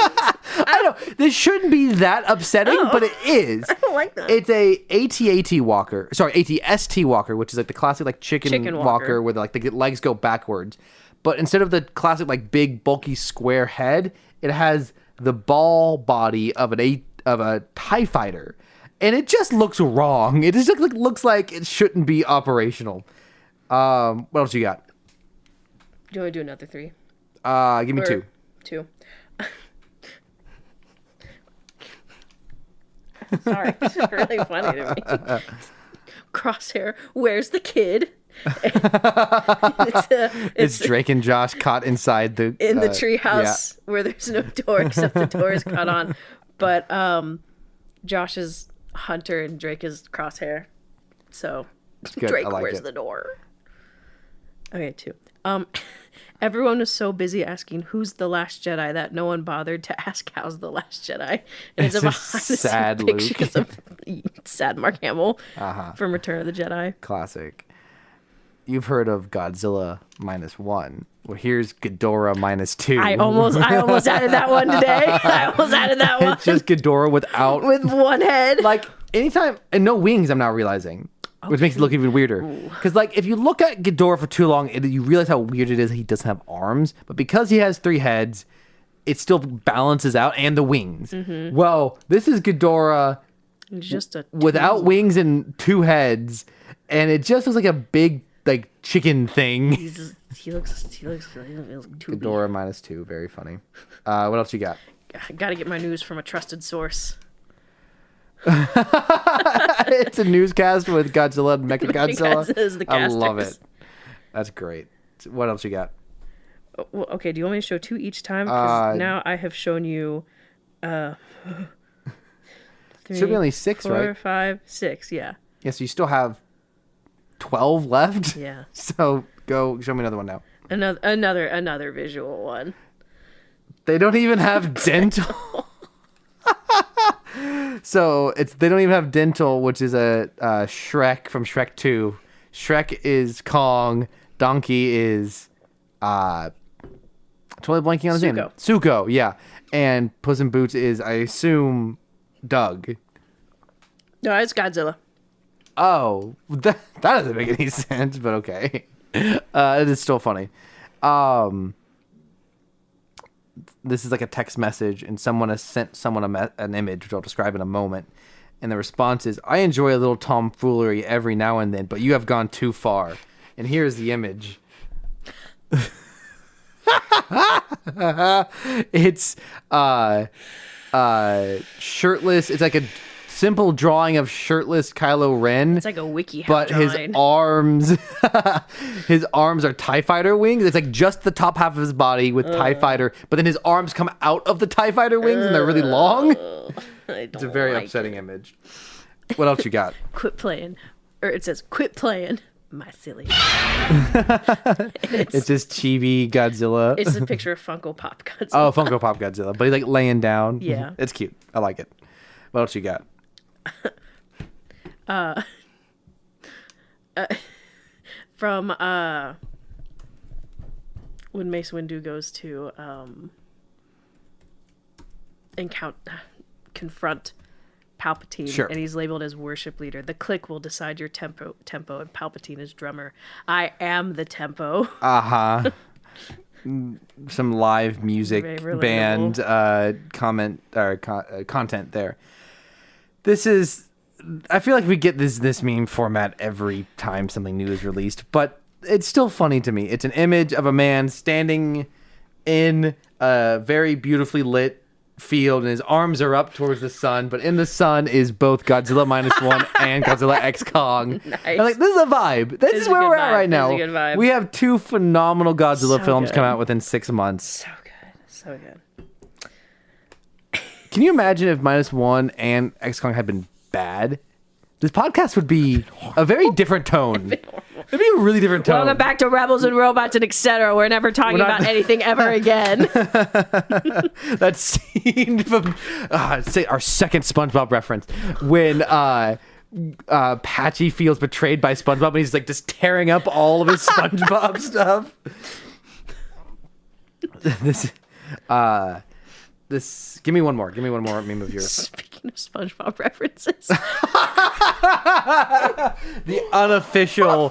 I know. This shouldn't be that upsetting, but it is. I don't like that. It's a AT-AT walker. Sorry, AT-ST walker, which is like the classic like chicken walker where like the legs go backwards. But instead of the classic like big bulky square head, it has the ball body of a TIE fighter, and it just looks wrong. It just looks like it shouldn't be operational. What else you got? Do I do another 3? Give me 2. 2. Sorry, this is really funny to me. Crosshair, where's the kid? It's Drake and Josh caught inside the treehouse where there's no door except the door is caught on. But Josh is Hunter and Drake is Crosshair. So Drake, where's the door? Okay, 2. Everyone was so busy asking who's the Last Jedi that no one bothered to ask how's the Last Jedi. And it's a behind-the-scenes pictures of sad Mark Hamill from Return of the Jedi. Classic. You've heard of Godzilla -1. Well, here's Ghidorah -2. I almost added that one today. It's just Ghidorah with one head. Like anytime and no wings. I'm now realizing. Okay. Which makes it look even weirder. Because, like, if you look at Ghidorah for too long, you realize how weird it is that he doesn't have arms. But because he has 3 heads, it still balances out, and the wings. Mm-hmm. Well, this is Ghidorah just without wings and 2 heads, and it just looks like a big, like, chicken thing. He looks too Ghidorah -2, very funny. What else you got? I gotta get my news from a trusted source. It's a newscast with Godzilla and Mechagodzilla. I love it. That's great. What else you got? Well, okay, do you want me to show 2 each time? Because now I have shown you 3 Should be only 6, 4, right? 5, 6, yeah. Yeah, so you still have 12 left? Yeah. So go show me another one now. Another visual one. They don't even have dental. So they don't even have dental, which is a Shrek from Shrek 2. Shrek is Kong. Donkey is totally blanking on his name. Zuko, yeah. And Puss in Boots is, I assume, Doug. No, it's Godzilla. Oh, that doesn't make any sense, but okay. It is still funny. This is like a text message, and someone has sent someone an image, which I'll describe in a moment. And the response is, I enjoy a little tomfoolery every now and then, but you have gone too far. And here's the image. It's shirtless. It's like a simple drawing of shirtless Kylo Ren. It's like a wiki but drawing. his arms are TIE Fighter wings. It's like just the top half of his body with TIE Fighter, but then his arms come out of the TIE Fighter wings and they're really long. It's a very upsetting image. What else you got? Quit playing. Or it says, quit playing, my silly. It's just chibi Godzilla. It's a picture of Funko Pop Godzilla. Oh, Funko Pop Godzilla. But he's like laying down. Yeah. It's cute. I like it. What else you got? From when Mace Windu goes to confront Palpatine, sure. And he's labeled as worship leader. The clique will decide your tempo, and Palpatine is drummer. I am the tempo. Some live music band content there. This is, I feel like we get this meme format every time something new is released, but it's still funny to me. It's an image of a man standing in a very beautifully lit field, and his arms are up towards the sun, but in the sun is both Godzilla -1 and Godzilla X Kong. Nice. I'm like, this is a vibe. This is where we're at right now. This is a good vibe. We have 2 phenomenal Godzilla So films good. come out within 6 months. So good. Can you imagine if -1 and X Kong had been bad? This podcast would be a very different tone. It'd be a really different tone. Welcome back to Rebels and Robots and Etc. We're never talking about anything ever again. That scene from say our second SpongeBob reference when Patchy feels betrayed by SpongeBob and he's like just tearing up all of his SpongeBob stuff. This give me one more meme of yours. Speaking of SpongeBob references. The unofficial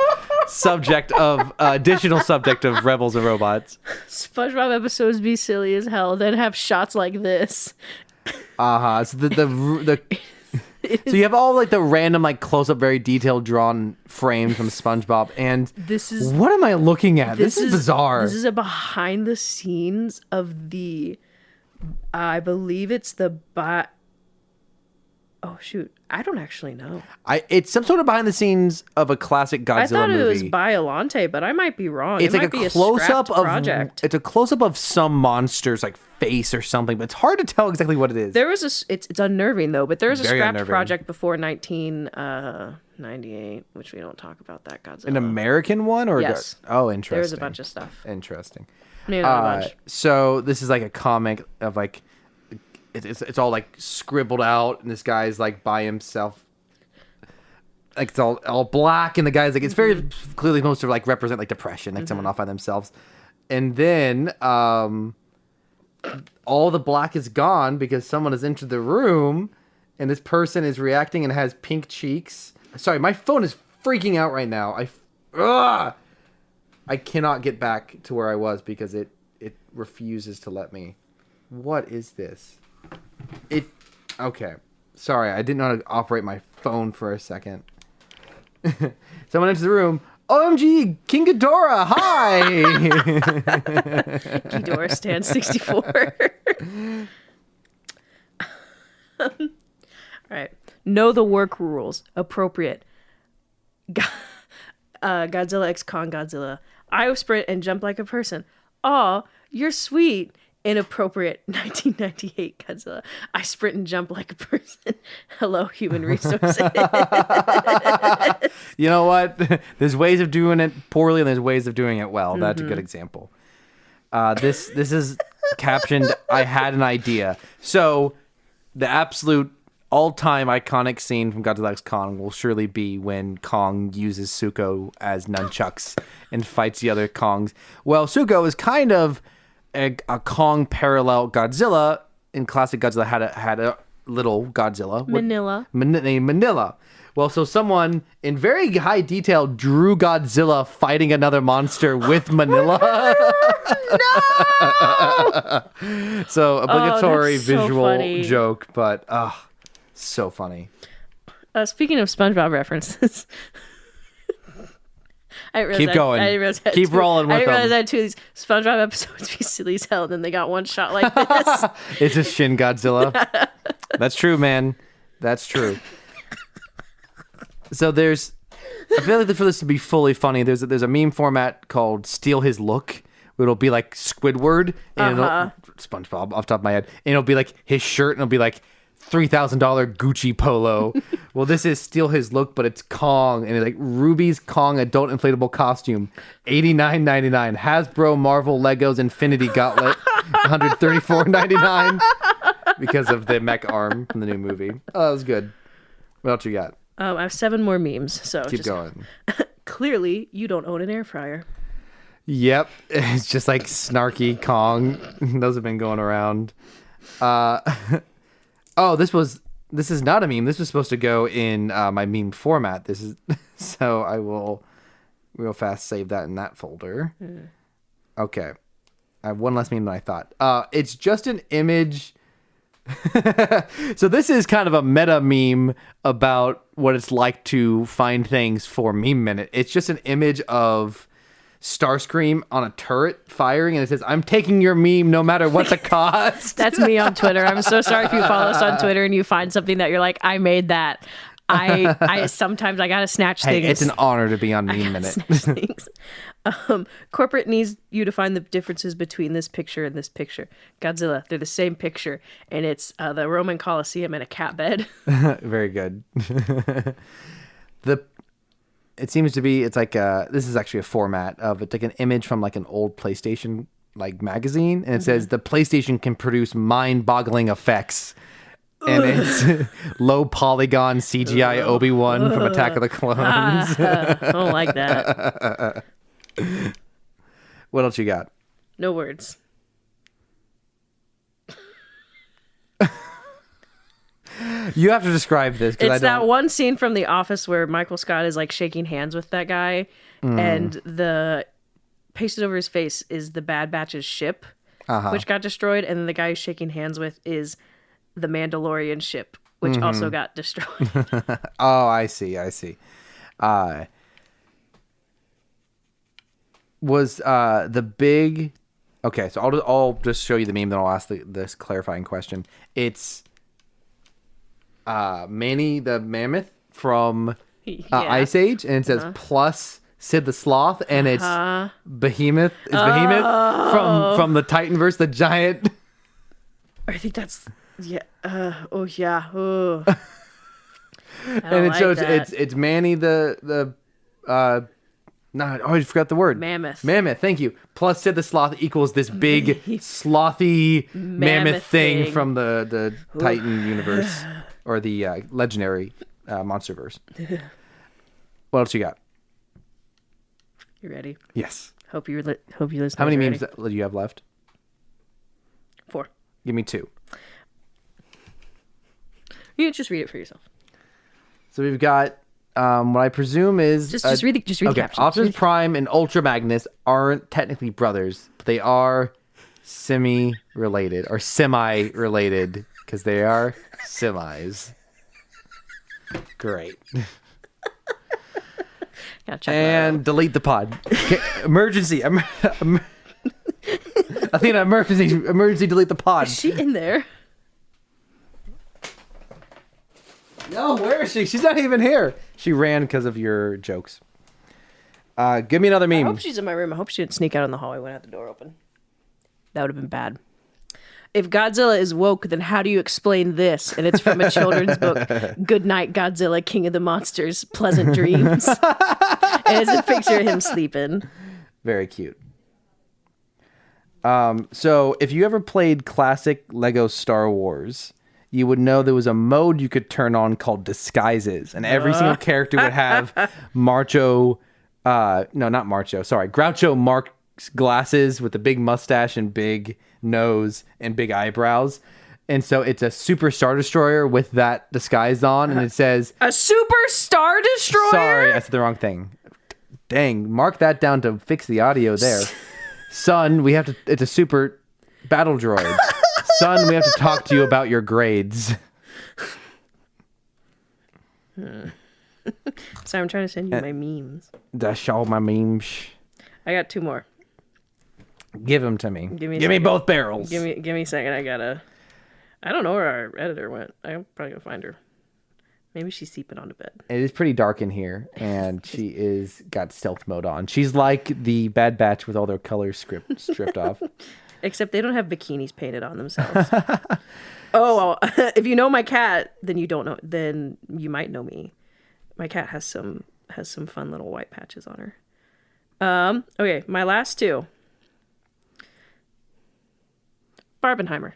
additional subject of Rebels and Robots. SpongeBob episodes be silly as hell, then have shots like this. So so you have all like the random like close up, very detailed drawn frames from SpongeBob, and what am I looking at? This is bizarre. This is a behind the scenes of the. I believe it's oh shoot, I don't actually know. It's some sort of behind the scenes of a classic Godzilla movie. I thought it was Biollante, but I might be wrong. It's like a close up of project. It's a close up of some monster's like face or something, but it's hard to tell exactly what it is. There was it's unnerving though, but there was a scrapped project before 1998, which we don't talk about that Godzilla. An American one or yes? Oh, interesting. There was a bunch of stuff. Interesting. So this is like a comic of like it's all like scribbled out, and this guy's like by himself, like it's all black, and the guy's like it's very clearly supposed to like represent like depression, like someone off by themselves, and then all the black is gone because someone has entered the room, and this person is reacting and has pink cheeks. Sorry, my phone is freaking out right now. I cannot get back to where I was because it refuses to let me. What is this? Okay. Sorry, I didn't know how to operate my phone for a second. Someone enters the room. OMG, King Ghidorah, hi! Ghidorah stands 64. All right. Know the work rules. Appropriate. Godzilla X Kong Godzilla. I sprint and jump like a person. Aw, you're sweet. inappropriate 1998 Godzilla. I sprint and jump like a person. Hello, human resources. You know what? There's ways of doing it poorly and there's ways of doing it well. That's a good example. This is captioned, I had an idea. So the absolute all-time iconic scene from Godzilla X Kong will surely be when Kong uses Suko as nunchucks and fights the other Kongs. Well, Suko is kind of a Kong parallel Godzilla. In classic Godzilla had a little Godzilla named Manila. Well, so someone in very high detail drew Godzilla fighting another monster with Manila. No! So obligatory visual joke, but so funny. Speaking of SpongeBob references. Keep going. Keep rolling with them. I didn't realize I had two of these SpongeBob episodes be silly as hell, and then they got one shot like this. It's a Shin Godzilla. That's true, man. That's true. So I feel like for this to be fully funny, there's a meme format called Steal His Look. It'll be like Squidward, and SpongeBob off the top of my head, and it'll be like his shirt, and it'll be like $3,000 Gucci polo. Well, this is Steal His Look, but it's Kong, and it's like Ruby's Kong adult inflatable costume, $89.99. Hasbro Marvel Legos Infinity Gauntlet, $134.99 because of the mech arm from the new movie. Oh, that was good. What else you got? I have 7 more memes, so keep going. Clearly, you don't own an air fryer. Yep, it's just like snarky Kong. Those have been going around. Oh, this is not a meme. This was supposed to go in my meme format. So I will real fast save that in that folder. Okay, I have one less meme than I thought. It's just an image. So this is kind of a meta meme about what it's like to find things for Meme Minute. It's just an image of Starscream on a turret firing, and it says, "I'm taking your meme no matter what the cost." That's me on Twitter. I'm so sorry if you follow us on Twitter and you find something that you're like, I made that. I sometimes I gotta snatch things. It's an honor to be on Meme Minute. Corporate needs you to find the differences between this picture and this picture. Godzilla, they're the same picture, and it's the Roman Colosseum and a cat bed. Very good. It seems to be, it's like this is actually a format of, it's like an image from like an old PlayStation like magazine, and it says the PlayStation can produce mind-boggling effects, and it's low polygon CGI Obi-Wan from Attack of the Clones. I don't like that. What else you got? No words. You have to describe this. It's that one scene from The Office where Michael Scott is like shaking hands with that guy, and the pasted over his face is the Bad Batch's ship, which got destroyed, and then the guy he's shaking hands with is the Mandalorian ship, which also got destroyed. Oh, I see. Was the big... Okay, so I'll just show you the meme, then I'll ask this clarifying question. It's Manny the Mammoth from Ice Age, and it says plus Sid the Sloth, and it's Behemoth. Is Behemoth from the Titanverse, the giant... I think that's... Yeah. Oh, yeah. Oh. And it shows it's Manny the I forgot the word. Mammoth. Thank you. Plus Sid the Sloth equals this big slothy mammoth thing from the Titan universe, or the legendary Monsterverse. What else you got? You ready? Yes. Hope you listen. How many memes do you have left? 4. Give me 2. You can just read it for yourself. So we've got what I presume is just read the caption. Optimus Prime and Ultra Magnus aren't technically brothers, but they are semi-related because they are semis. Great. And delete the pod. Okay, emergency. Athena, emergency, delete the pod. Is she in there? No, where is she? She's not even here. She ran because of your jokes. Give me another meme. I hope she's in my room. I hope she didn't sneak out in the hallway when I had the door open. That would have been bad. if Godzilla is woke, then how do you explain this? And it's from a children's book. Good night, Godzilla, King of the Monsters. Pleasant dreams. And it's a picture of him sleeping. Very cute. So if you ever played classic Lego Star Wars, you would know there was a mode you could turn on called Disguises, and every single character would have Groucho Marx's glasses with a big mustache and big nose and big eyebrows. And so it's a Super Star Destroyer with that disguise on, and it says... A Super Star Destroyer? Sorry, I said the wrong thing. Dang, mark that down to fix the audio there. Son, it's a super battle droid. Son, we have to talk to you about your grades. Sorry, I'm trying to send you my memes. That's all my memes. I got 2 more. Give them to me. Give me both barrels. Give me a second. I don't know where our editor went. I'm probably gonna find her. Maybe she's sleeping on the bed. It is pretty dark in here, and she is got stealth mode on. She's like the Bad Batch with all their colors stripped off. Except they don't have bikinis painted on themselves. Oh, well, if you know my cat, then you don't know. Then you might know me. My cat has some fun little white patches on her. Okay, my last 2. Barbenheimer.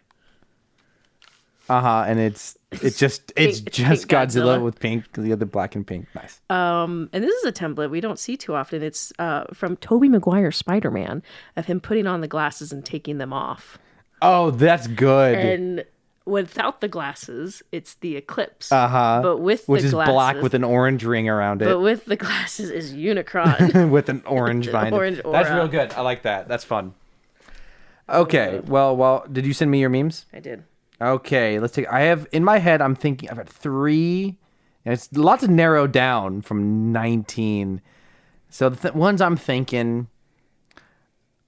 And it's just Godzilla with pink, the other black and pink. Nice. And this is a template we don't see too often. It's from Tobey Maguire's Spider-Man, of him putting on the glasses and taking them off. Oh, that's good. And without the glasses, it's the Eclipse. But with which the is glasses, black with an orange ring around it. But with the glasses is Unicron. With an orange binder. Orange aura. That's real good. I like that. That's fun. Okay. Well, did you send me your memes? I did. Okay, let's take. I have in my head. I've got 3, and it's lots to narrow down from 19. So the ones I'm thinking,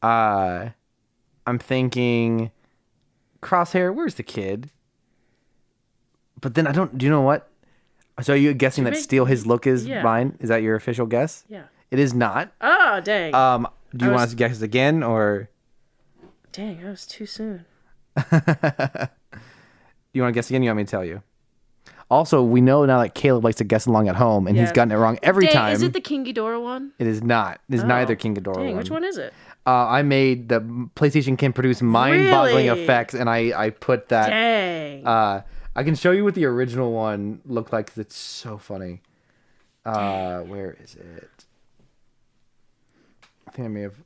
Crosshair. Where's the kid? But then I don't. Do you know what? So are you guessing that steal his look is mine? Is that your official guess? Yeah. It is not. Oh dang. Do you want us to guess again or? Dang, that was too soon. You want to guess again? You want me to tell you? Also, we know now that Caleb likes to guess along at home, and he's gotten it wrong every time. Is it the King Ghidorah one? It is not. It is neither King Ghidorah one. Which one is it? I made the PlayStation can produce mind-boggling effects, and I put that. Dang. I can show you what the original one looked like because it's so funny. Where is it? I think I may have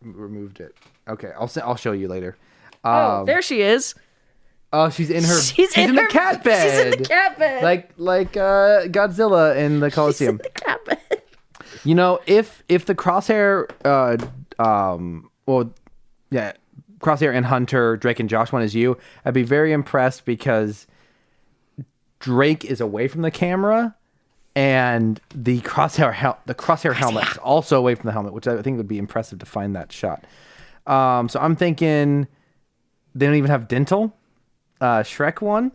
removed it. Okay, I'll show you later. There she is. Oh, she's in the cat bed. She's in the cat bed. Like Godzilla in the Coliseum. She's in the cat bed. You know, if the Crosshair Crosshair and Hunter, Drake and Josh one is you, I'd be very impressed because Drake is away from the camera and the Crosshair helmet is also away from the helmet, which I think would be impressive to find that shot. So I'm thinking they don't even have dental. Shrek one.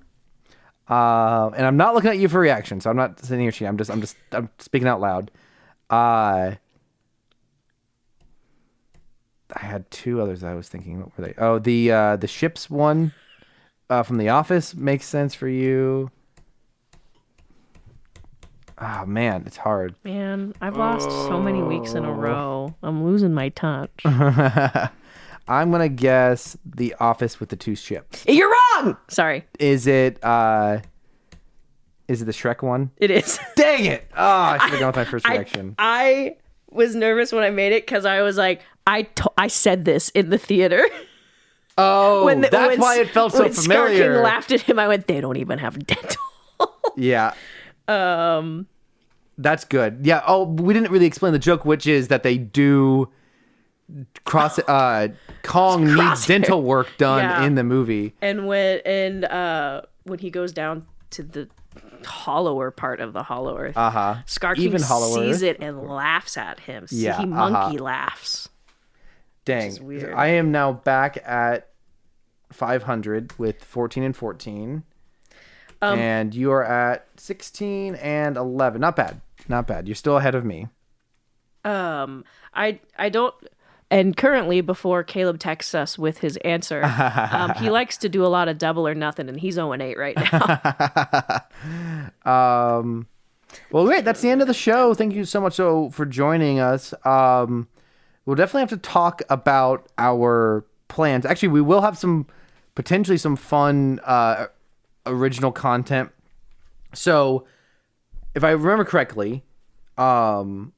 And I'm not looking at you for reaction, so I'm not sitting here cheating. I'm speaking out loud. I had 2 others that I was thinking. What were they? Oh, the ships one from The Office makes sense for you. Oh man, it's hard. Man, I've lost so many weeks in a row. I'm losing my touch. I'm gonna guess The Office with the 2 ships. You're wrong. Sorry. Is it the Shrek one? It is. Dang it! Oh, I should have gone with my first reaction. I was nervous when I made it because I was like, I said this in the theater. Oh, that's why it felt so familiar. When Scar King laughed at him, I went, they don't even have dental. Yeah. That's good. Yeah. Oh, we didn't really explain the joke, which is that they do Kong needs dental work done in the movie. And when he goes down to the hollower part of the Hollow Earth, Scar King sees it and laughs at him. Yeah, he monkey laughs. Dang. Which is weird. I am now back at 500 with 14 and 14. And you are at 16 and 11. Not bad. Not bad. You're still ahead of me. I don't. And currently, before Caleb texts us with his answer, he likes to do a lot of double or nothing, and he's 0-8 right now. Well, great. That's the end of the show. Thank you so much for joining us. We'll definitely have to talk about our plans. Actually, we will have potentially some fun original content. So, if I remember correctly, Tales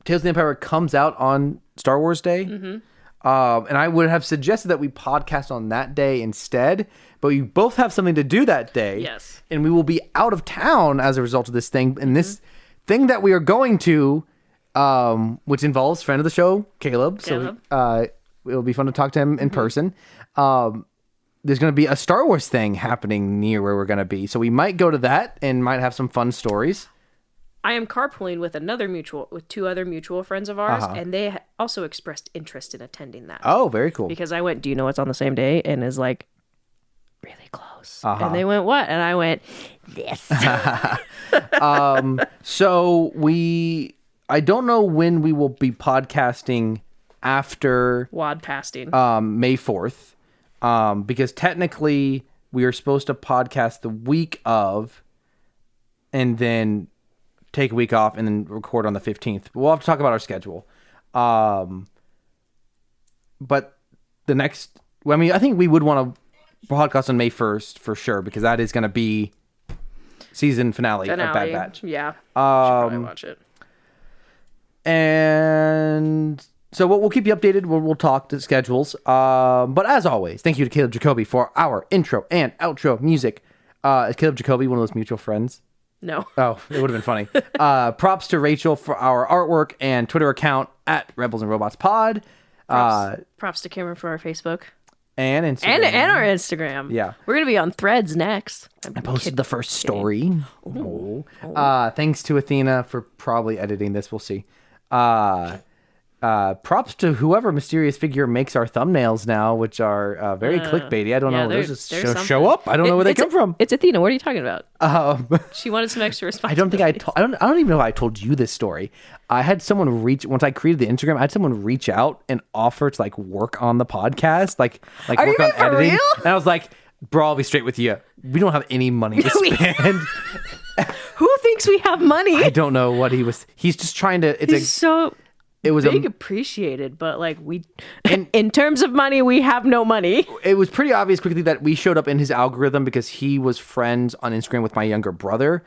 of the Empire comes out on Star Wars Day. Mm-hmm. And I would have suggested that we podcast on that day instead, but we both have something to do that day. Yes. And we will be out of town as a result of this thing. And this thing that we are going to, which involves friend of the show, Caleb. So it'll be fun to talk to him in person. There's going to be a Star Wars thing happening near where we're going to be. So we might go to that and might have some fun stories. I am carpooling with two other mutual friends of ours, and they also expressed interest in attending that. Oh, very cool. Because I went, do you know what's on the same day? And is like, really close. And they went, what? And I went, this. So I don't know when we will be podcasting after Wadcasting. May 4th, because technically we are supposed to podcast the week of, and then take a week off and then record on the 15th. We'll have to talk about our schedule. But the next, I think we would want to podcast on May 1st for sure, because that is going to be season finale of Bad Batch. Yeah. Should probably watch it. And so we'll keep you updated. We'll talk to schedules. But as always, thank you to Caleb Jacoby for our intro and outro music. Is Caleb Jacoby one of those mutual friends? No. Oh, it would have been funny. Props to Rachel for our artwork and Twitter account at Rebels and Robots Pod. Props to Cameron for our Facebook. And Instagram. And our Instagram. Yeah. We're going to be on Threads next. I posted the first story. Oh. Thanks to Athena for probably editing this. We'll see. Props to whoever mysterious figure makes our thumbnails now, which are very clickbaity. I don't know. Those just show up. I don't know where they come from. It's Athena. What are you talking about? She wanted some extra responsibility. I don't even know if I told you this story. I had someone once I created the Instagram, I had someone reach out and offer to work on the podcast, like work on editing. Real? And I was like, bro, I'll be straight with you. We don't have any money to spend. Who thinks we have money? I don't know what he's just trying to. It was appreciated, but in terms of money, we have no money. It was pretty obvious quickly that we showed up in his algorithm because he was friends on Instagram with my younger brother,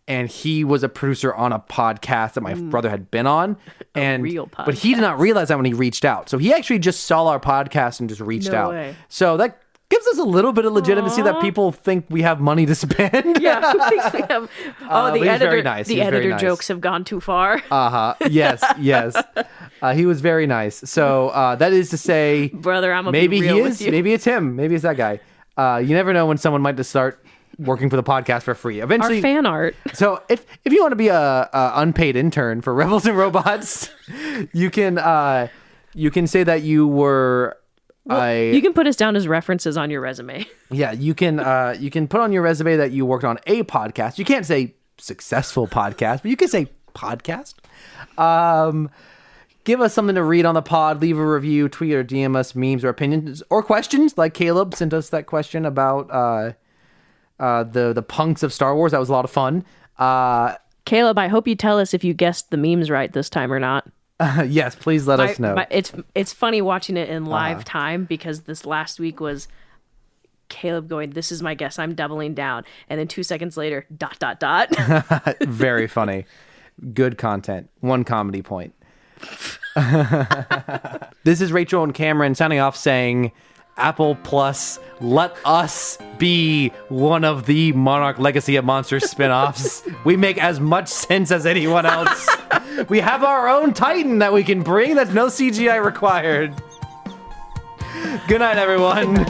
and he was a producer on a podcast that my brother had been on, and real podcast. But he did not realize that when he reached out. So he actually just saw our podcast and just reached out. Way. So that gives us a little bit of legitimacy that people think we have money to spend. Yeah, who thinks we have? The editor. Very nice. The editor jokes have gone too far. Yes. He was very nice. So that is to say, brother, I'm maybe be real he with is. you. Maybe it's him. Maybe it's that guy. You never know when someone might just start working for the podcast for free. Eventually, our fan art. So if you want to be a unpaid intern for Rebels and Robots, you can say that you were. You can put us down as references on your resume. Yeah, you can put on your resume that you worked on a podcast. You can't say successful podcast, but you can say podcast. Give us something to read on the pod. Leave a review, tweet or DM us memes or opinions or questions. Like Caleb sent us that question about the punks of Star Wars. That was a lot of fun. Caleb, I hope you tell us if you guessed the memes right this time or not. Yes, please let us know. It's funny watching it in live time, because this last week was Caleb going, "This is my guess, I'm doubling down," and then 2 seconds later, ... Very funny. Good content. 1 comedy point. This is Rachel and Cameron signing off saying, Apple Plus, let us be one of the Monarch Legacy of Monsters spinoffs. We make as much sense as anyone else. We have our own Titan that we can bring. That's no CGI required. Good night, everyone.